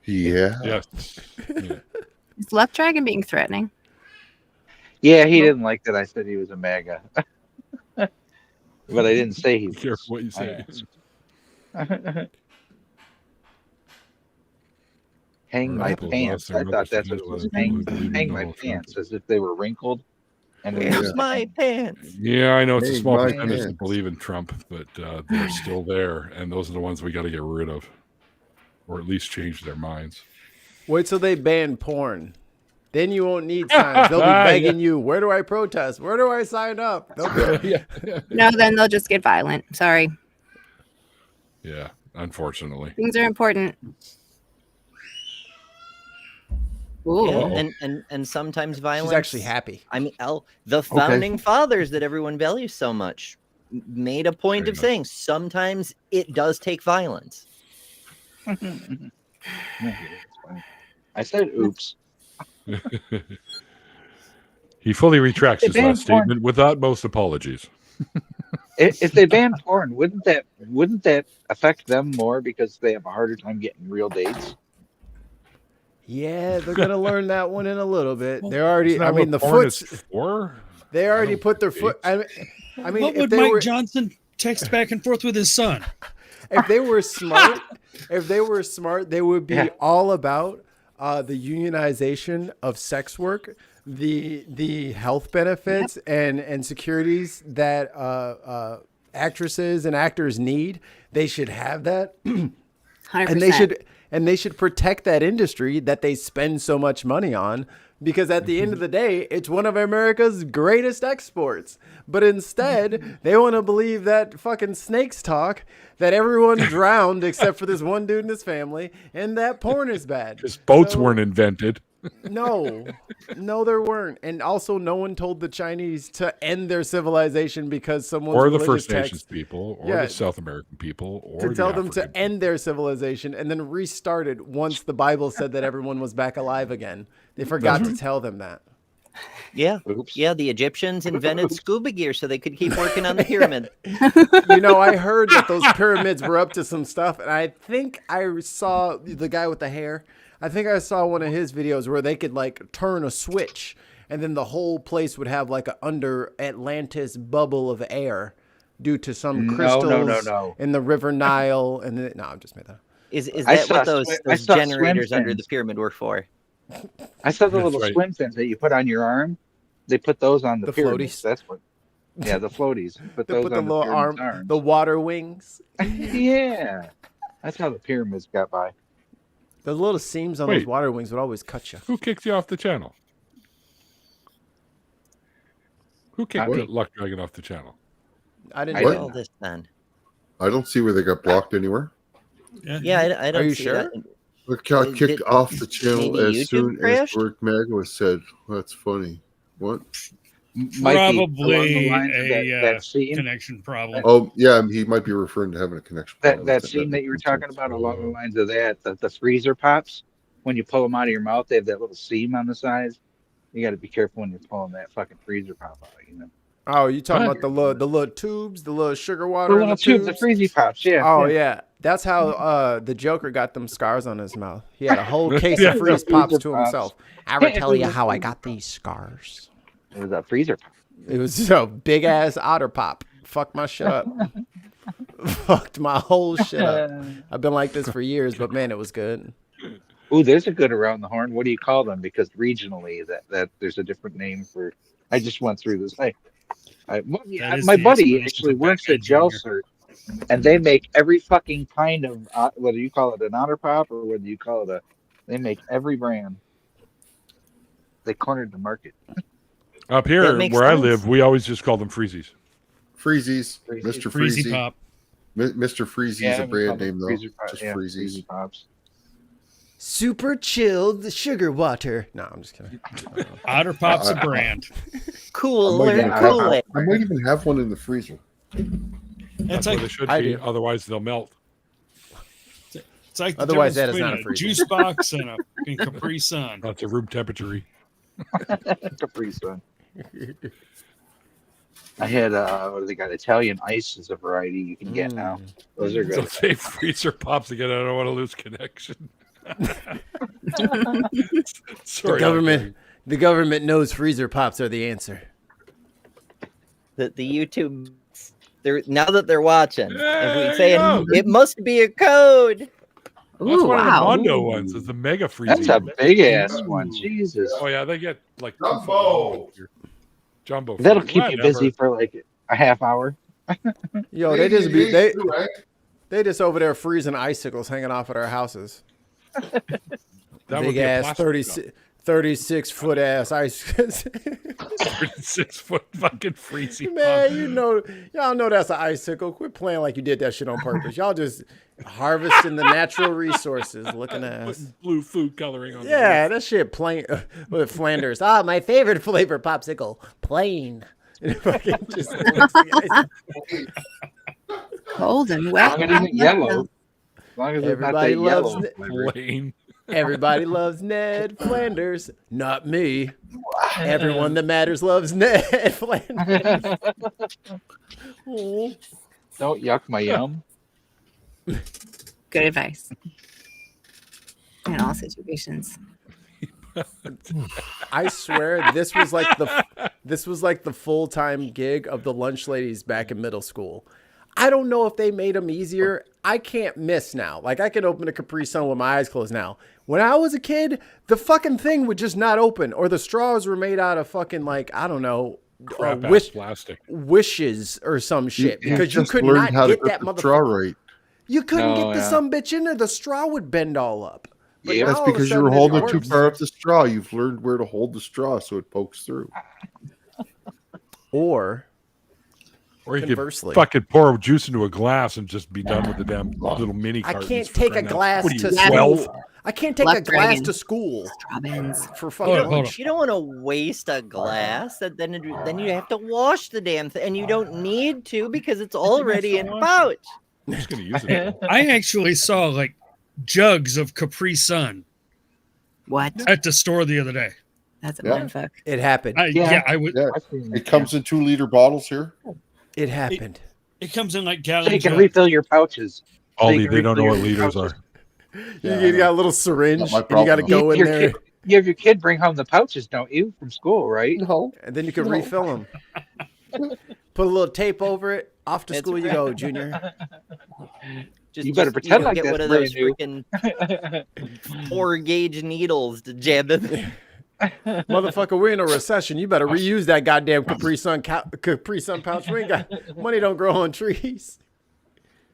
Yeah. Yes. Yeah. Is Luck Dragon being threatening? Yeah, he didn't like that I said he was a MAGA. But I didn't say he was. Be careful what you say. Hang my pants. I thought that's what it was. Hang my pants, as if they were wrinkled. And Where's my pants? Yeah, I know it's a Hey, small my percentage that pants. believe in Trump, but they're still there, and those are the ones we got to get rid of, or at least change their minds. Wait till they ban porn. Then you won't need signs. They'll be begging you, "Where do I protest? Where do I sign up?" No, then they'll just get violent. Sorry. Yeah, unfortunately. Things are important. Ooh. Yeah, and sometimes violence. She's actually happy. I mean, the founding fathers that everyone values so much made a point of saying sometimes it does take violence. I said, "Oops." He fully retracts They his banned last statement with utmost apologies. If they ban porn, wouldn't that affect them more because they have a harder time getting real dates? Yeah, they're gonna learn that one in a little bit. They're already. Isn't that I mean, the what porn foot's. is for? They already don't put their think foot. I mean, What if would they Mike were, Johnson text back and forth with his son? if they were smart, they would be all about the unionization of sex work, the health benefits and securities that actresses and actors need. They should have that, 100%. and they should protect that industry that they spend so much money on, because at the end of the day, it's one of America's greatest exports. But instead, they want to believe that fucking snakes talk, that everyone drowned except for this one dude and his family, and that porn is bad. Because boats weren't invented. No, there weren't. And also, no one told the Chinese to end their civilization because someone's Or the religious First text Nations people, or the South American people, or to the tell them African to end their civilization and then restart it once the Bible said that everyone was back alive again. They forgot to tell them that. Yeah. Oops. Yeah, the Egyptians invented scuba gear so they could keep working on the pyramid. I heard that those pyramids were up to some stuff, and I think I saw the guy with the hair. I think I saw one of his videos where they could like turn a switch, and then the whole place would have like an under Atlantis bubble of air due to some crystals in the River Nile. And then, no, I'm just made that up. Is I that saw what those I saw swim generators under the fins. pyramid were for? I saw the That's little right. swim fins that you put on your arm. They put those on the The pyramids. floaties. That's what. Yeah, the floaties. Put They those put the on little pyramid's arm, arms. the water wings. Yeah, that's how the pyramids got by. The little seams on those Wait. water wings would always cut you. Who kicked you off the channel? Who kicked What? the Luck Dragon off the channel? I didn't I do What? didn't. All this then. I don't see where they got blocked anywhere. Yeah, I don't Are you see sure? that. Look, got Did- kicked off the channel maybe as YouTube soon as crashed? the word MAGA was said. That's funny. What? Might be along Probably the lines of that scene. connection problem. Oh, yeah, he might be referring to having a connection. problem. That scene that you were talking about along the lines of that, the freezer pops, when you pull them out of your mouth, they have that little seam on the sides. You got to be careful when you're pulling that fucking freezer pop out, Oh, you talking What? about the little tubes, the little sugar The water in little the tube, tubes? the freezy pops, yeah. Oh yeah, that's how the Joker got them scars on his mouth. He had a whole case of freeze pops to himself. I ever tell you how I got these scars? It was a freezer pop. It was a big ass otter pop. Fuck my shit up. fucked my whole shit up. I've been like this for years, but man, it was good. Ooh, there's a good around the horn. What do you call them? Because regionally, that there's a different name for. I just went through this. My buddy actually works at Gelsert, and they make every fucking kind of whether you call it an otter pop or whether you call it they make every brand. They cornered the market. Up here where I live, we always just call them Freezies. Freezies, Mr. Freezy Freezy. Pop. Mr. Freezy's a brand name though. Just Freezies. Freezy Pops. Super chilled sugar water. No, I'm just kidding. Otter Pop's a brand. Cooler, I cooler. might even have one in the freezer. That's like what they should I be. do. Otherwise, they'll melt. It's like the Otherwise, that difference is not a between freezer. juice box and a fucking Capri Sun. That's a room temperature. Capri Sun. I had what do they got? Italian ice is a variety you can get now. Those are So good. say freezer pops again. I don't want to lose connection. Sorry, The government knows freezer pops are the answer. The YouTube, now that they're watching, if we say Yeah. it must be a code. That's Ooh, one wow. of the Mondo ones. It's the mega freezer. That's a big ass one. Jesus. Oh yeah, they get like Jumbo. Jumbo. That'll freezer. keep you busy for like a half hour. Yo, they just over there freezing icicles hanging off at our houses. That would Big be a ass plastic 36 foot ass ice. 36 foot fucking freezy. Man, y'all know that's an icicle. Quit playing like you did that shit on purpose. Y'all just harvesting the natural resources, looking ass. Putting blue food coloring on. Yeah, that shit plain with Flanders. Ah, my favorite flavor popsicle, plain. Fucking just Cold and As wet. long as it isn't yellow. As long as it's not that Everybody loves yellow. it. flavor. Plain. everybody loves Ned Flanders. Not me. Everyone that matters loves Ned Flanders. Oh. Don't yuck my yum. Good advice. In all situations. I swear this was like the full-time gig of the lunch ladies back in middle school. I don't know if they made them easier. I can't miss now. Like I can open a Capri Sun with my eyes closed now. When I was a kid, the fucking thing would just not open, or the straws were made out of fucking like I don't know, Crap-ass plastic. wishes or some shit because you just could learned not how to get that put the straw motherfucker. right. You couldn't No, get the yeah. some bitch in there. The straw would bend all up. But Yeah, now That's all of a because you sudden were it holding it too works. far up the straw. You've learned where to hold the straw so it pokes through. Or Or you conversely. could fucking pour juice into a glass and just be done with the damn little mini I cartons. can't for take a crying out- glass What are you, to 12? school. I can't take Left a glass dragon. to school Strawberries. for Hold fucking on, hold lunch. You don't want to waste a glass, and then you have to wash the damn thing, and you don't need to because it's already in a pouch. I'm just gonna use it. I actually saw like jugs of Capri Sun What? at the store the other day. That's a Yeah. mindfuck. It happened. I would. Yeah, I've seen it comes in 2-liter bottles here. It happened. It comes in like So gallon you can jugs. refill your pouches. Ollie, they don't know what liters are. You got a little syringe, Not my and you got to problem. go in Your there, kid- you have your kid bring home the pouches, don't you, from school, right? No. and then you can refill them. Put a little tape over it. Off to That's school you go, Junior. Just, You better just, pretend know, like get that's one of those brand freaking 4-gauge needles to jab in. Motherfucker, we're in a recession. You better reuse that goddamn Capri Sun pouch. We ain't got money. Don't grow on trees.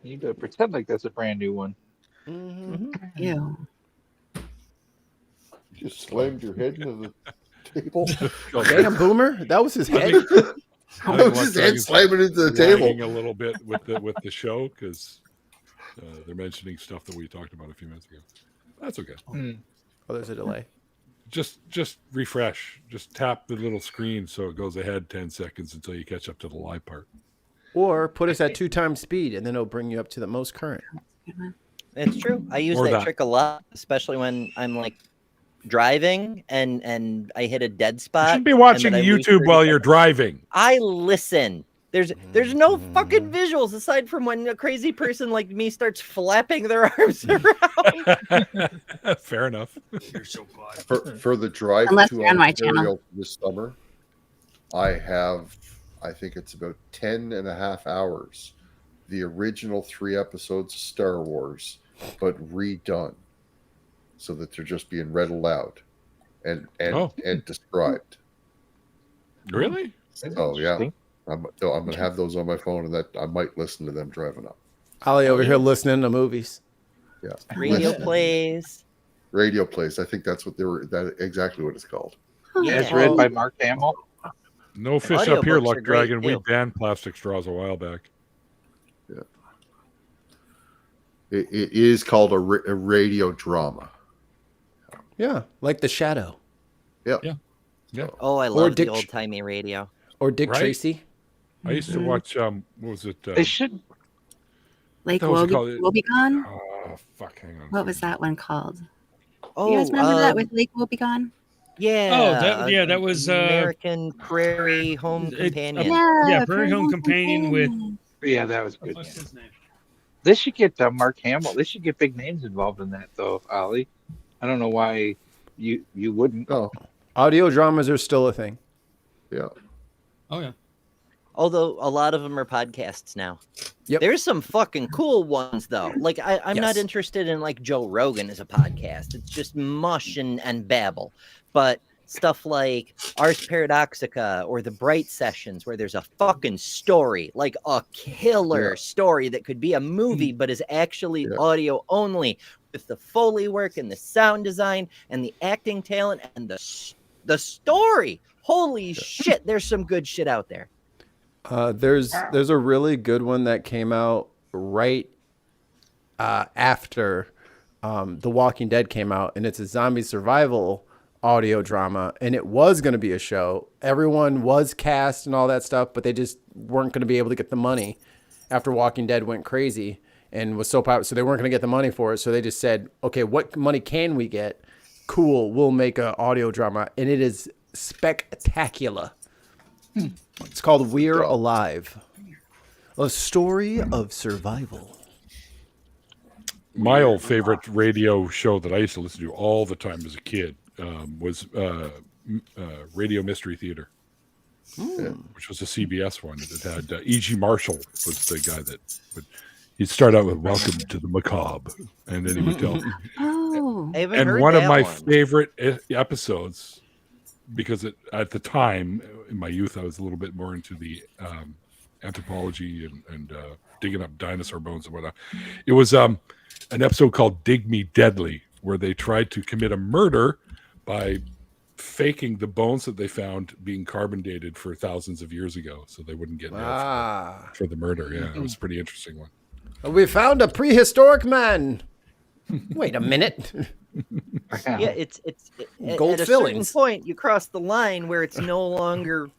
You better pretend like that's a brand new one. Ew. Just slammed your head into the table. Damn, Boomer, that was his head. I That was his head slamming into the table. lagging a little bit with the show because they're mentioning stuff that we talked about a few minutes ago. That's okay. Oh, there's a delay. Just refresh. Just tap the little screen so it goes ahead 10 seconds until you catch up to the live part. Or put us at 2 times speed, and then it'll bring you up to the most current. It's true. I use Or that that. trick a lot, especially when I'm like driving and I hit a dead You spot. shouldn't be watching and then I lose YouTube 30 while you're seconds. driving. I listen. There's no fucking visuals aside from when a crazy person like me starts flapping their arms around. Fair enough. You're so quiet. For the drive Unless to you're on my Ontario channel. this summer, I think it's about 10 and a half hours the original 3 episodes of Star Wars, but redone, so that they're just being read aloud and described. Really? Oh yeah, I'm gonna have those on my phone, and that I might listen to them driving up. Ollie over here listening to movies. Yeah, Radio plays. Radio plays. I think that's what they were. That exactly what it's called. Yeah. It's read by Mark Hamill. No fish up here, Audiobooks Luck are great, Dragon. We too. banned plastic straws a while back. Yeah, it is called a radio drama. Yeah, like The Shadow. Yeah. Oh, I Or love Dick the old timey radio. Or Dick Right? Tracy. I used to watch. What was it? They should. Lake That was called- Wobegon? Oh fuck! Hang on. What was that one called? Oh, you guys remember that with Lake Wobegon? Yeah. That was American Prairie Home it- Companion. Yeah, Prairie Home Companion with Yeah, that was good. what's his name? They should get Mark Hamill. They should get big names involved in that, though, Ollie. I don't know why you wouldn't. Oh, Audio dramas are still a thing. yeah. Oh yeah. Although a lot of them are podcasts now. Yep. There's some fucking cool ones though. Like I'm not Yes. interested in like Joe Rogan as a podcast. It's just mush and babble. But stuff like Ars Paradoxica or the Bright Sessions, where there's a fucking story, like a killer story that could be a movie, but is actually audio only, with the Foley work and the sound design and the acting talent and the story. Holy shit, there's some good shit out there. There's a really good one that came out right after The Walking Dead came out, and it's a zombie survival audio drama, and it was going to be a show. Everyone was cast and all that stuff, but they just weren't going to be able to get the money after Walking Dead went crazy and was so popular, so they weren't going to get the money for it. So they just said, okay, what money can we get? Cool, we'll make an audio drama, and it is spectacular. It's called We're Alive, a story of survival. My old favorite radio show that I used to listen to all the time as a kid was Radio Mystery Theater, which was a CBS one that had E.G. Marshall was the guy that would. He'd start out with "Welcome to the Macabre," and then he would tell. Oh, I haven't And heard one of that my one. favorite episodes, because at the time in my youth I was a little bit more into the anthropology and digging up dinosaur bones and whatnot. It was an episode called "Dig Me Deadly," where they tried to commit a murder by faking the bones that they found being carbon dated for thousands of years ago, so they wouldn't get nailed for the murder. Yeah, it was a pretty interesting one. We found a prehistoric man. Wait a minute. Yeah, it's Gold at a fillings. certain point you cross the line where it's no longer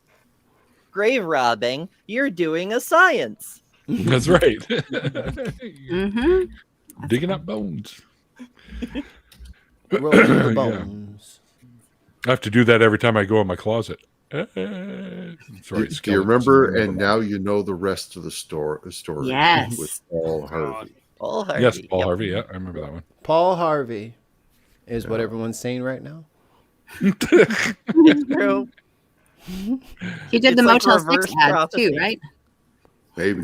grave robbing. You're doing a science. That's right. Mm-hmm. Digging up bones. Rolling the Yeah. bones. I have to do that every time I go in my closet. Sorry, Do you skeletons. remember? And now you know the rest of the story. Yes. With Paul Harvey. Paul Harvey. Yes, Paul Yep. Harvey. Yeah, I remember that one. Paul Harvey is what everyone's saying right now. True. He did It's the like Motel 6 reverse ad prophecy. too, right? Maybe.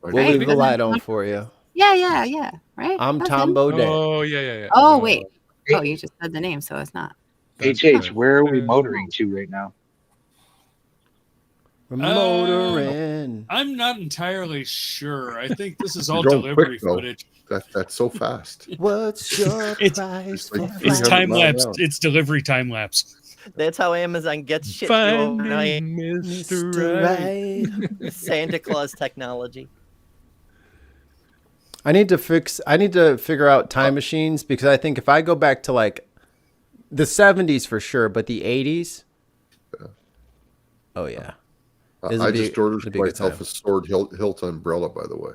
We'll Right? leave the light on for you. Yeah. Right? I'm That's Tom him. Baudet. Oh, yeah. Oh, wait. Oh, you just said the name, so it's not. HH, where are we motoring to right now? We're motoring. I'm not entirely sure. I think this is all You're going delivery quick, though. footage. That's so fast. What's your It's- price It's for like It's 300 time miles lapse. an hour. It's delivery time lapse. That's how Amazon gets shit to you overnight. Mr. Right? Santa Claus technology. I need to figure out time machines, because I think if I go back to like the 70s for sure, but the 80s. Oh yeah. This'll I be- just ordered this'll be a good myself time. a sword hilt umbrella, by the way.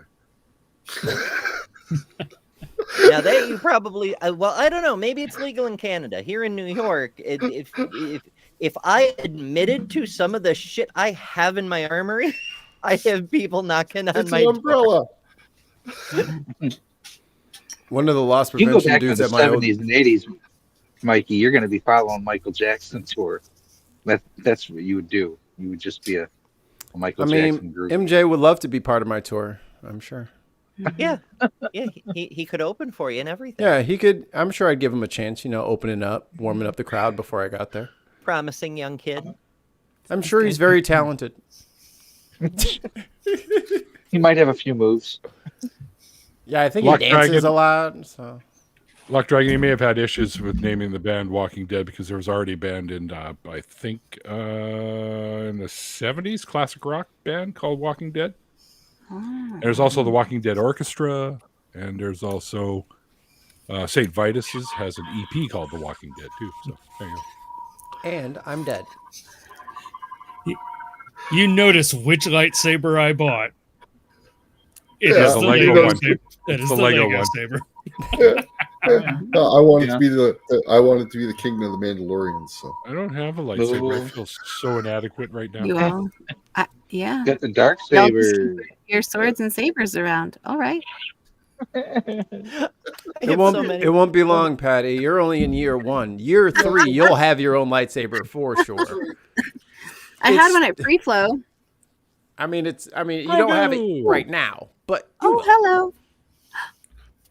Now that you probably well, I don't know. Maybe it's legal in Canada. Here in New York, if I admitted to some of the shit I have in my armory, I have people knocking on It's my an door. umbrella. One of the loss You go prevention back to dudes the at my old 70s and 80s, Mikey. You're going to be following Michael Jackson tour. That's what you would do. You would just be a Michael I mean, Jackson group. MJ would love to be part of my tour. I'm sure. Yeah, yeah. He could open for you and everything. Yeah, he could. I'm sure I'd give him a chance. Opening up, warming up the crowd before I got there. Promising young kid. I'm sure he's very talented. He might have a few moves. Yeah, I think Luck he dances Dragon. a lot. So Luck Dragon, you may have had issues with naming the band Walking Dead because there was already a band in, I think, in the 70s, classic rock band called Walking Dead. There's also the Walking Dead Orchestra, and there's also St. Vitus's has an EP called The Walking Dead, too. So there you go. and I'm dead. You notice which lightsaber I bought. It Yeah, is the the Lego Lego one. saber. That is The the Lego Lego one. saber. No, I wanted to be the king of the Mandalorians. So I don't have a lightsaber. I No. feel so inadequate right now. You all, yeah. Got the dark Y'all just saber. keep your swords and sabers around. All right. I It have won't. so many. It won't be long, Patty. You're only in year 1. Year 3, you'll have your own lightsaber for sure. I had one at free flow. I mean, you don't have it right now, but you Oh, will. hello.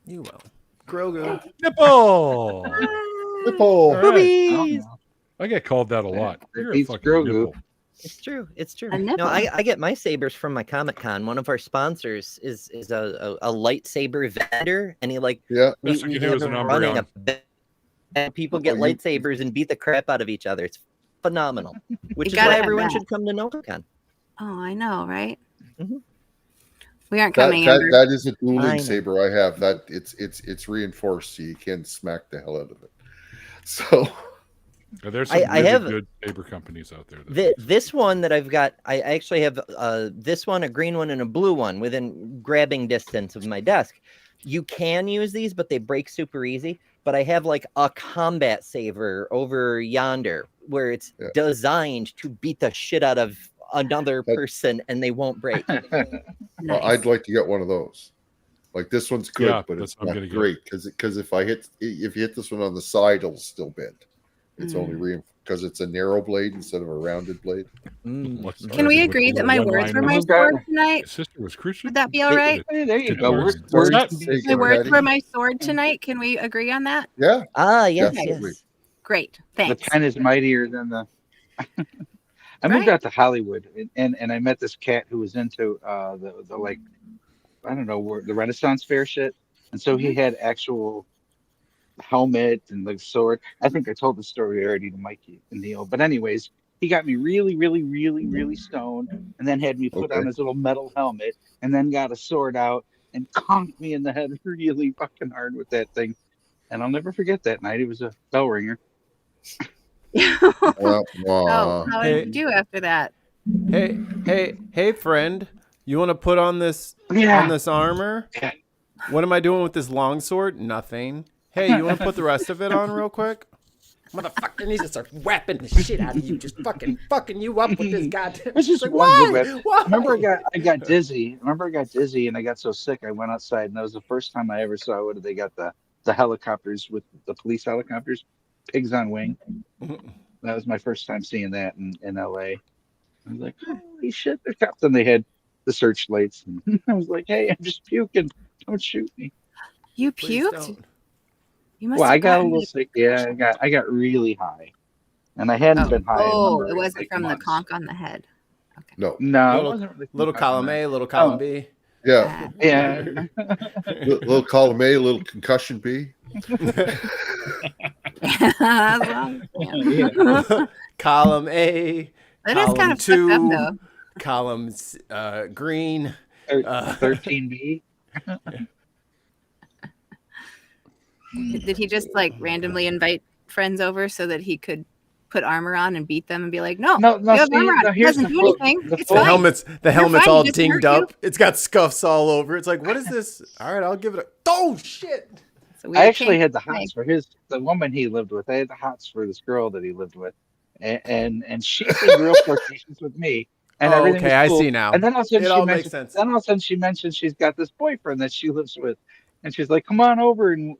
You will. Grogu. Nipple! Nipple. All right. Boobies! I get called that a lot. That You're a beats fucking Grogu. nipple. It's true. It's true. A No, nipple. I get my sabers from my Comic Con. One of our sponsors is a lightsaber vendor, and he Yeah. Best we could do have is an him running Umbreon. and people get Oh, you- lightsabers and beat the crap out of each other. It's phenomenal, which is gotta why have everyone that. should come to NovaCon. Oh, I know, right? Mhm. We aren't That, coming. that, Amber. that is a I dueling know. saber I have. That it's reinforced, so you can smack the hell out of it. So There's some I really have- good saber companies out there. That This one that I've got, I actually have this one, a green one, and a blue one within grabbing distance of my desk. You can use these, but they break super easy. But I have like a combat saber over yonder where it's Yeah. designed to beat the shit out of another person and they won't break. Nice. I'd like to get one of those. Like this one's good, Yeah, but that's it's what I'm not gonna get. great because if you hit this one on the side, it'll still bend. It's only reinforced because it's a narrow blade instead of a rounded blade. What's Can we with agree the that my one words line were was- my Who's got- sword tonight? His sister was Christian. Would that be all right? Hey, there you Good go. words. Words, words That- can be- Say My it, words Patty. were my sword tonight. Can we agree on that? Yeah. Ah, yes, Definitely. yes. Great. the Thanks. pen is mightier than the. I moved Right. out to Hollywood, and I met this cat who was into the like, I don't know, where the Renaissance fair shit, and so he had actual helmet and the sword. I think I told the story already to Mikey and Neil, but anyways, he got me really, really, really, really stoned, and then had me put on Okay. his little metal helmet, and then got a sword out and conked me in the head really fucking hard with that thing. And I'll never forget that night. It was a bell ringer. Wah, Oh, wah. how Hey. did you do after that? Hey, friend. You want to put on this Yeah. on this armor? Yeah. What am I doing with this longsword? Nothing. Hey, you want to put the rest of it on real quick? Motherfucker needs to start whapping the shit out of you, just fucking you up with this goddamn. It's just like, one why? good bit. Why? Remember, I got dizzy. Remember, I got dizzy and I got so sick. I went outside, and that was the first time I ever saw what they got the helicopters with the police helicopters, pigs on wing. That was my first time seeing that in LA. I was like, holy shit, they're cops, and they had the searchlights. And I was like, hey, I'm just puking. Don't shoot me. You Please puked? don't. You must Well, have I got a gotten little sick. Yeah, I got really high, and I hadn't been high. in a Oh, number it of, wasn't like, from the months. conch on the head. No. No, it Little- wasn't really Little high column on A, little column Oh. B. Yeah. Yeah. Little column A, little concussion B. That's wrong. Yeah. Column A, That is kind Column of fucked up, 2. though. columns green. 13B. Did he just like randomly invite friends over so that he could put armor on and beat them and be like, no, No, you have see, armor on. no, It here's doesn't the do full- anything. the It's full- The fine. helmet's fine, all you just hurt dinged you. up. It's got scuffs all over. It's like, what is this? All right, I'll give it a. Oh shit! So we I actually can't- had the hots for the woman he lived with. I had the hots for this girl that he lived with, and she was real flirtatious with me. And Oh, everything okay, was cool. I see now. And then all of a sudden It she all mentioned, makes sense. then all of a sudden she mentioned she's got this boyfriend that she lives with, and she's like, "Come on over and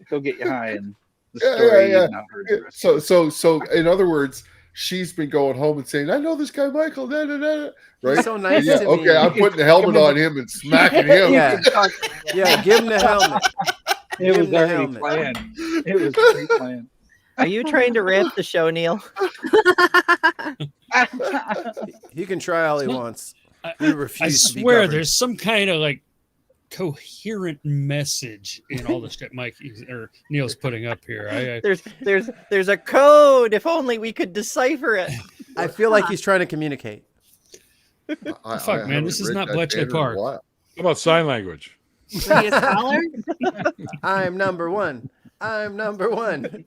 go get you high." And the story is not heard the rest. So in other words, she's been going home and saying, "I know this guy Michael." Da, da, da. Right? He's so nice Yeah, to me. okay, I'm putting the helmet on him and smacking him. Yeah, yeah. Give him the helmet. It was Give him the already helmet. planned. It was pre-planned. Are you trying to ramp the show, Neil? He can try all he wants. We I refuse to be swear governed. there's some kind of like coherent message in all the shit Mike or Neil's putting up here. There's a code. If only we could decipher it. I feel like he's trying to communicate. Fuck, man, this is haven't not read that Bletchley banner in a Park. while. How about sign language? Was he a scholar? I'm number one. I'm number one.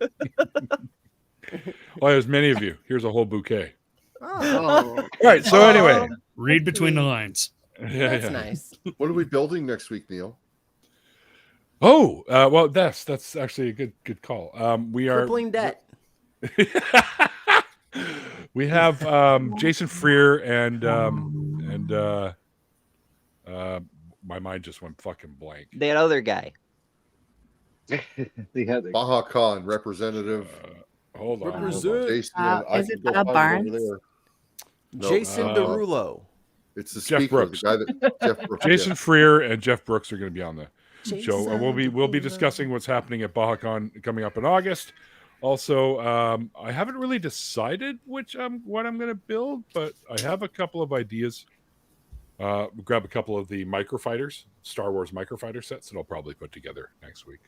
Well, there's many of you. Here's a whole bouquet. Oh. All right. So anyway, Read between the lines. That's nice. What are we building next week, Neil? Oh, well, that's actually a good call. We are Crippling debt. we have Jason Freer and my mind just went fucking blank. That other guy. The other. Baja Khan representative. Hold on. Represent. Jason, is it Bob Barnes? No, Jason Derulo. it's the Jeff speaker, Brooks. the guy that Jeff Brooks. Jason Freer and Jeff Brooks are going to be on the show, Jason and we'll be discussing what's happening at BajaCon coming up in August. Also, I haven't really decided what I'm going to build, but I have a couple of ideas. We'll grab a couple of the microfighters, Star Wars microfighter sets that I'll probably put together next week.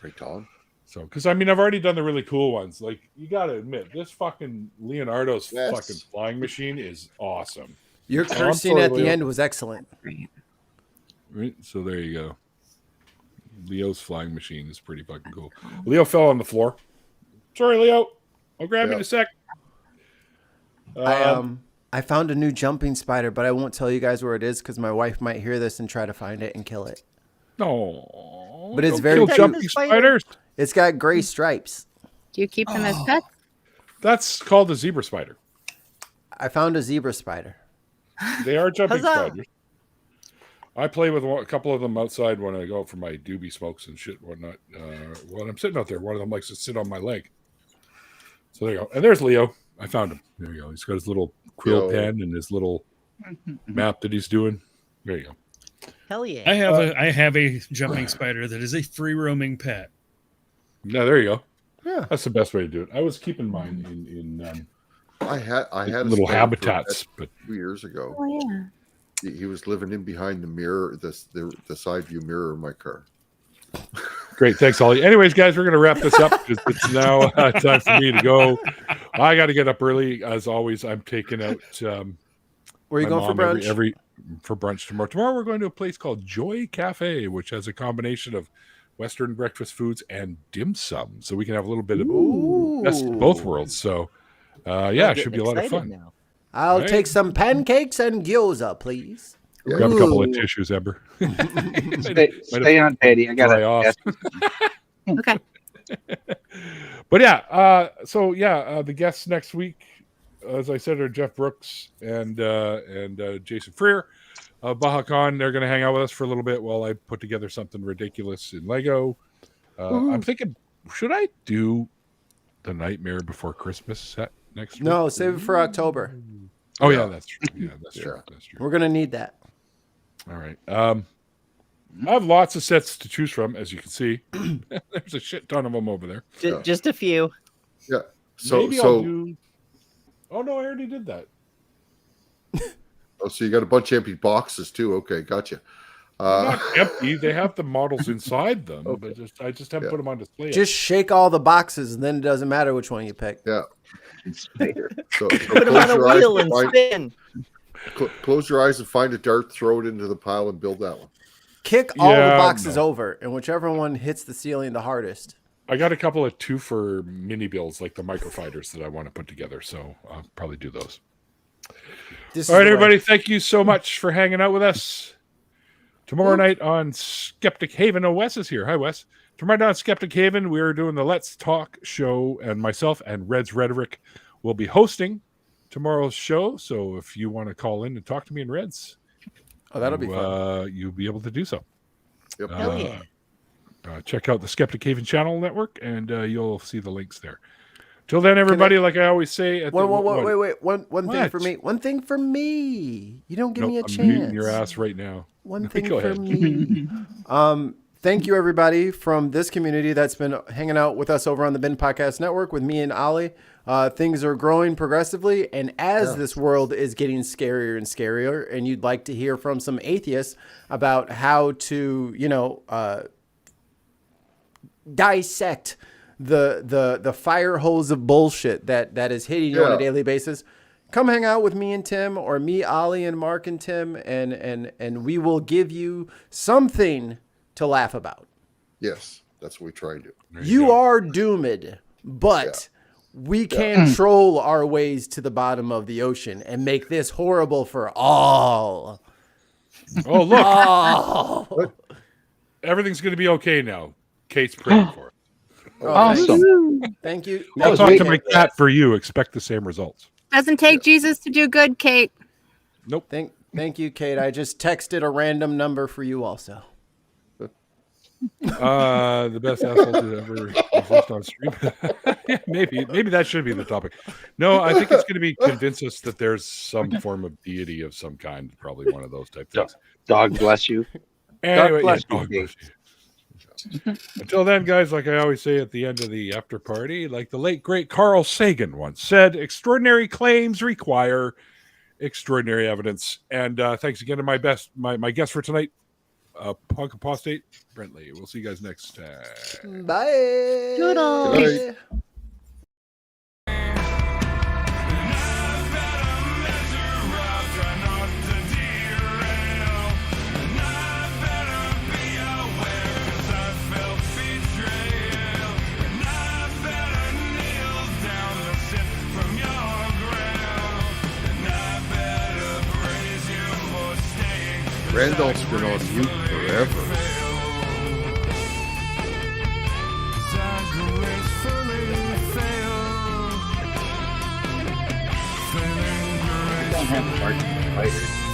Right on. So, because I mean, I've already done the really cool ones. Like, you got to admit, this fucking Leonardo's Yes. fucking flying machine is awesome. Your I'm cursing sorry, at the Leo. end was excellent. Right, so there you go. Leo's flying machine is pretty fucking cool. Leo fell on the floor. Sorry, Leo. I'll grab you in a sec. I found a new jumping spider, but I won't tell you guys where it is because my wife might hear this and try to find it and kill it. No, But it's don't very kill cute. jumping spiders. It's got gray stripes. Do you keep them as pets? That's called a zebra spider. I found a zebra spider. They are jumping Huzzah. spiders. I play with a couple of them outside when I go out for my doobie smokes and shit and whatnot. When I'm sitting out there, one of them likes to sit on my leg. So there you go. And there's Leo. I found him. There you go. He's got his little quill Yo. pen and his little map that he's doing. There you go. Hell yeah. I have a jumping spider that is a free roaming pet. No, there you go. Yeah. That's the best way to do it. I was keeping mine in I had a little spider for habitats, but 2 years ago. Oh yeah. He was living in behind the mirror, the side view mirror of my car. great. Thanks, Ollie. Anyways, guys, we're going to wrap this up because it's now time for me to go. I got to get up early. As always, I'm taking out Where are you my going for mom brunch? for brunch tomorrow. Tomorrow we're going to a place called Joy Cafe, which has a combination of Western breakfast foods and dim sum. So we can have a little bit of best of both worlds. So yeah, it should be a lot of fun. Now. I'll Right. take some pancakes and gyoza, please. Grab a couple of Ooh. tissues, Ember. Stay on, Patty. I got Dry off. Okay. But yeah, so yeah, the guests next week, as I said, are Jeff Brooks and Jason Freer of BajaCon. They're going to hang out with us for a little bit while I put together something ridiculous in Lego. I'm thinking, should I do the Nightmare Before Christmas set next week? No, save it for October. Oh yeah, that's true. Yeah, that's true. That's true. We're gonna need that. All right. I have lots of sets to choose from, as you can see. There's a shit ton of them over there. Just a few. Yeah. So Maybe I'll do. Oh no, I already did that. so you got a bunch of empty boxes too. Okay, gotcha. Not empty. They have the models inside them, but I just haven't put them on display. Just shake all the boxes, and then it doesn't matter which one you pick. Yeah. So Put them on a wheel and spin. Close your eyes and find a dart, throw it into the pile, and build that one. Kick all the Yeah, boxes no. over, and whichever one hits the ceiling the hardest. I got a couple of 2 for mini builds, like the microfighters that I want to put together, so I'll probably do those. This All is right, the way. everybody, thank you so much for hanging out with us. Tomorrow night on Skeptic Haven, oh, Wes is here. Hi, Wes. Tomorrow night on Skeptic Haven, we are doing the Let's Talk show, and myself and Red's Rhetoric will be hosting tomorrow's show. So if you want to call in and talk to me and Reds, Oh, that'll be fun. you'll be able to do so. Yep. Hell yeah. Check out the Skeptic Haven channel network, and you'll see the links there. Till then, everybody, like I always say, at Wait. the, One thing What? for me. One thing for me. You don't give me a I'm chance. muting your ass right now. One thing Go for ahead. me. Thank you, everybody from this community that's been hanging out with us over on the Bin Podcast Network with me and Ali. Things are growing progressively, and as this world is getting scarier and scarier, and you'd like to hear from some atheists about how to, dissect the fire hose of bullshit that is hitting you on a daily basis, come hang out with me and Tim, or me, Ali, and Mark and Tim, and we will give you something to laugh about. Yes, that's what we try and do. You are doomed, but we can troll our ways to the bottom of the ocean and make this horrible for all. Oh, look. All. Everything's going to be okay now. Kate's praying for it. Awesome. Thank you. I'll talk to my cat for you. Expect the same results. Doesn't take Jesus to do good, Kate. Nope. Thank you, Kate. I just texted a random number for you also. The best asshole to ever exist on stream. Yeah, maybe that should be the topic. No, I think it's going to be convince us that there's some form of deity of some kind. Probably one of those type things. Dog bless you. Anyway, bless you, dog bless you. Until then, guys, like I always say at the end of the after party, like the late great Carl Sagan once said, extraordinary claims require extraordinary evidence. And thanks again to my guest for tonight, Punk Apostate, Brent Lee. We'll see you guys next time. Bye. Doodle. Good night. Randolph's been on mute forever. Don't have a fighter.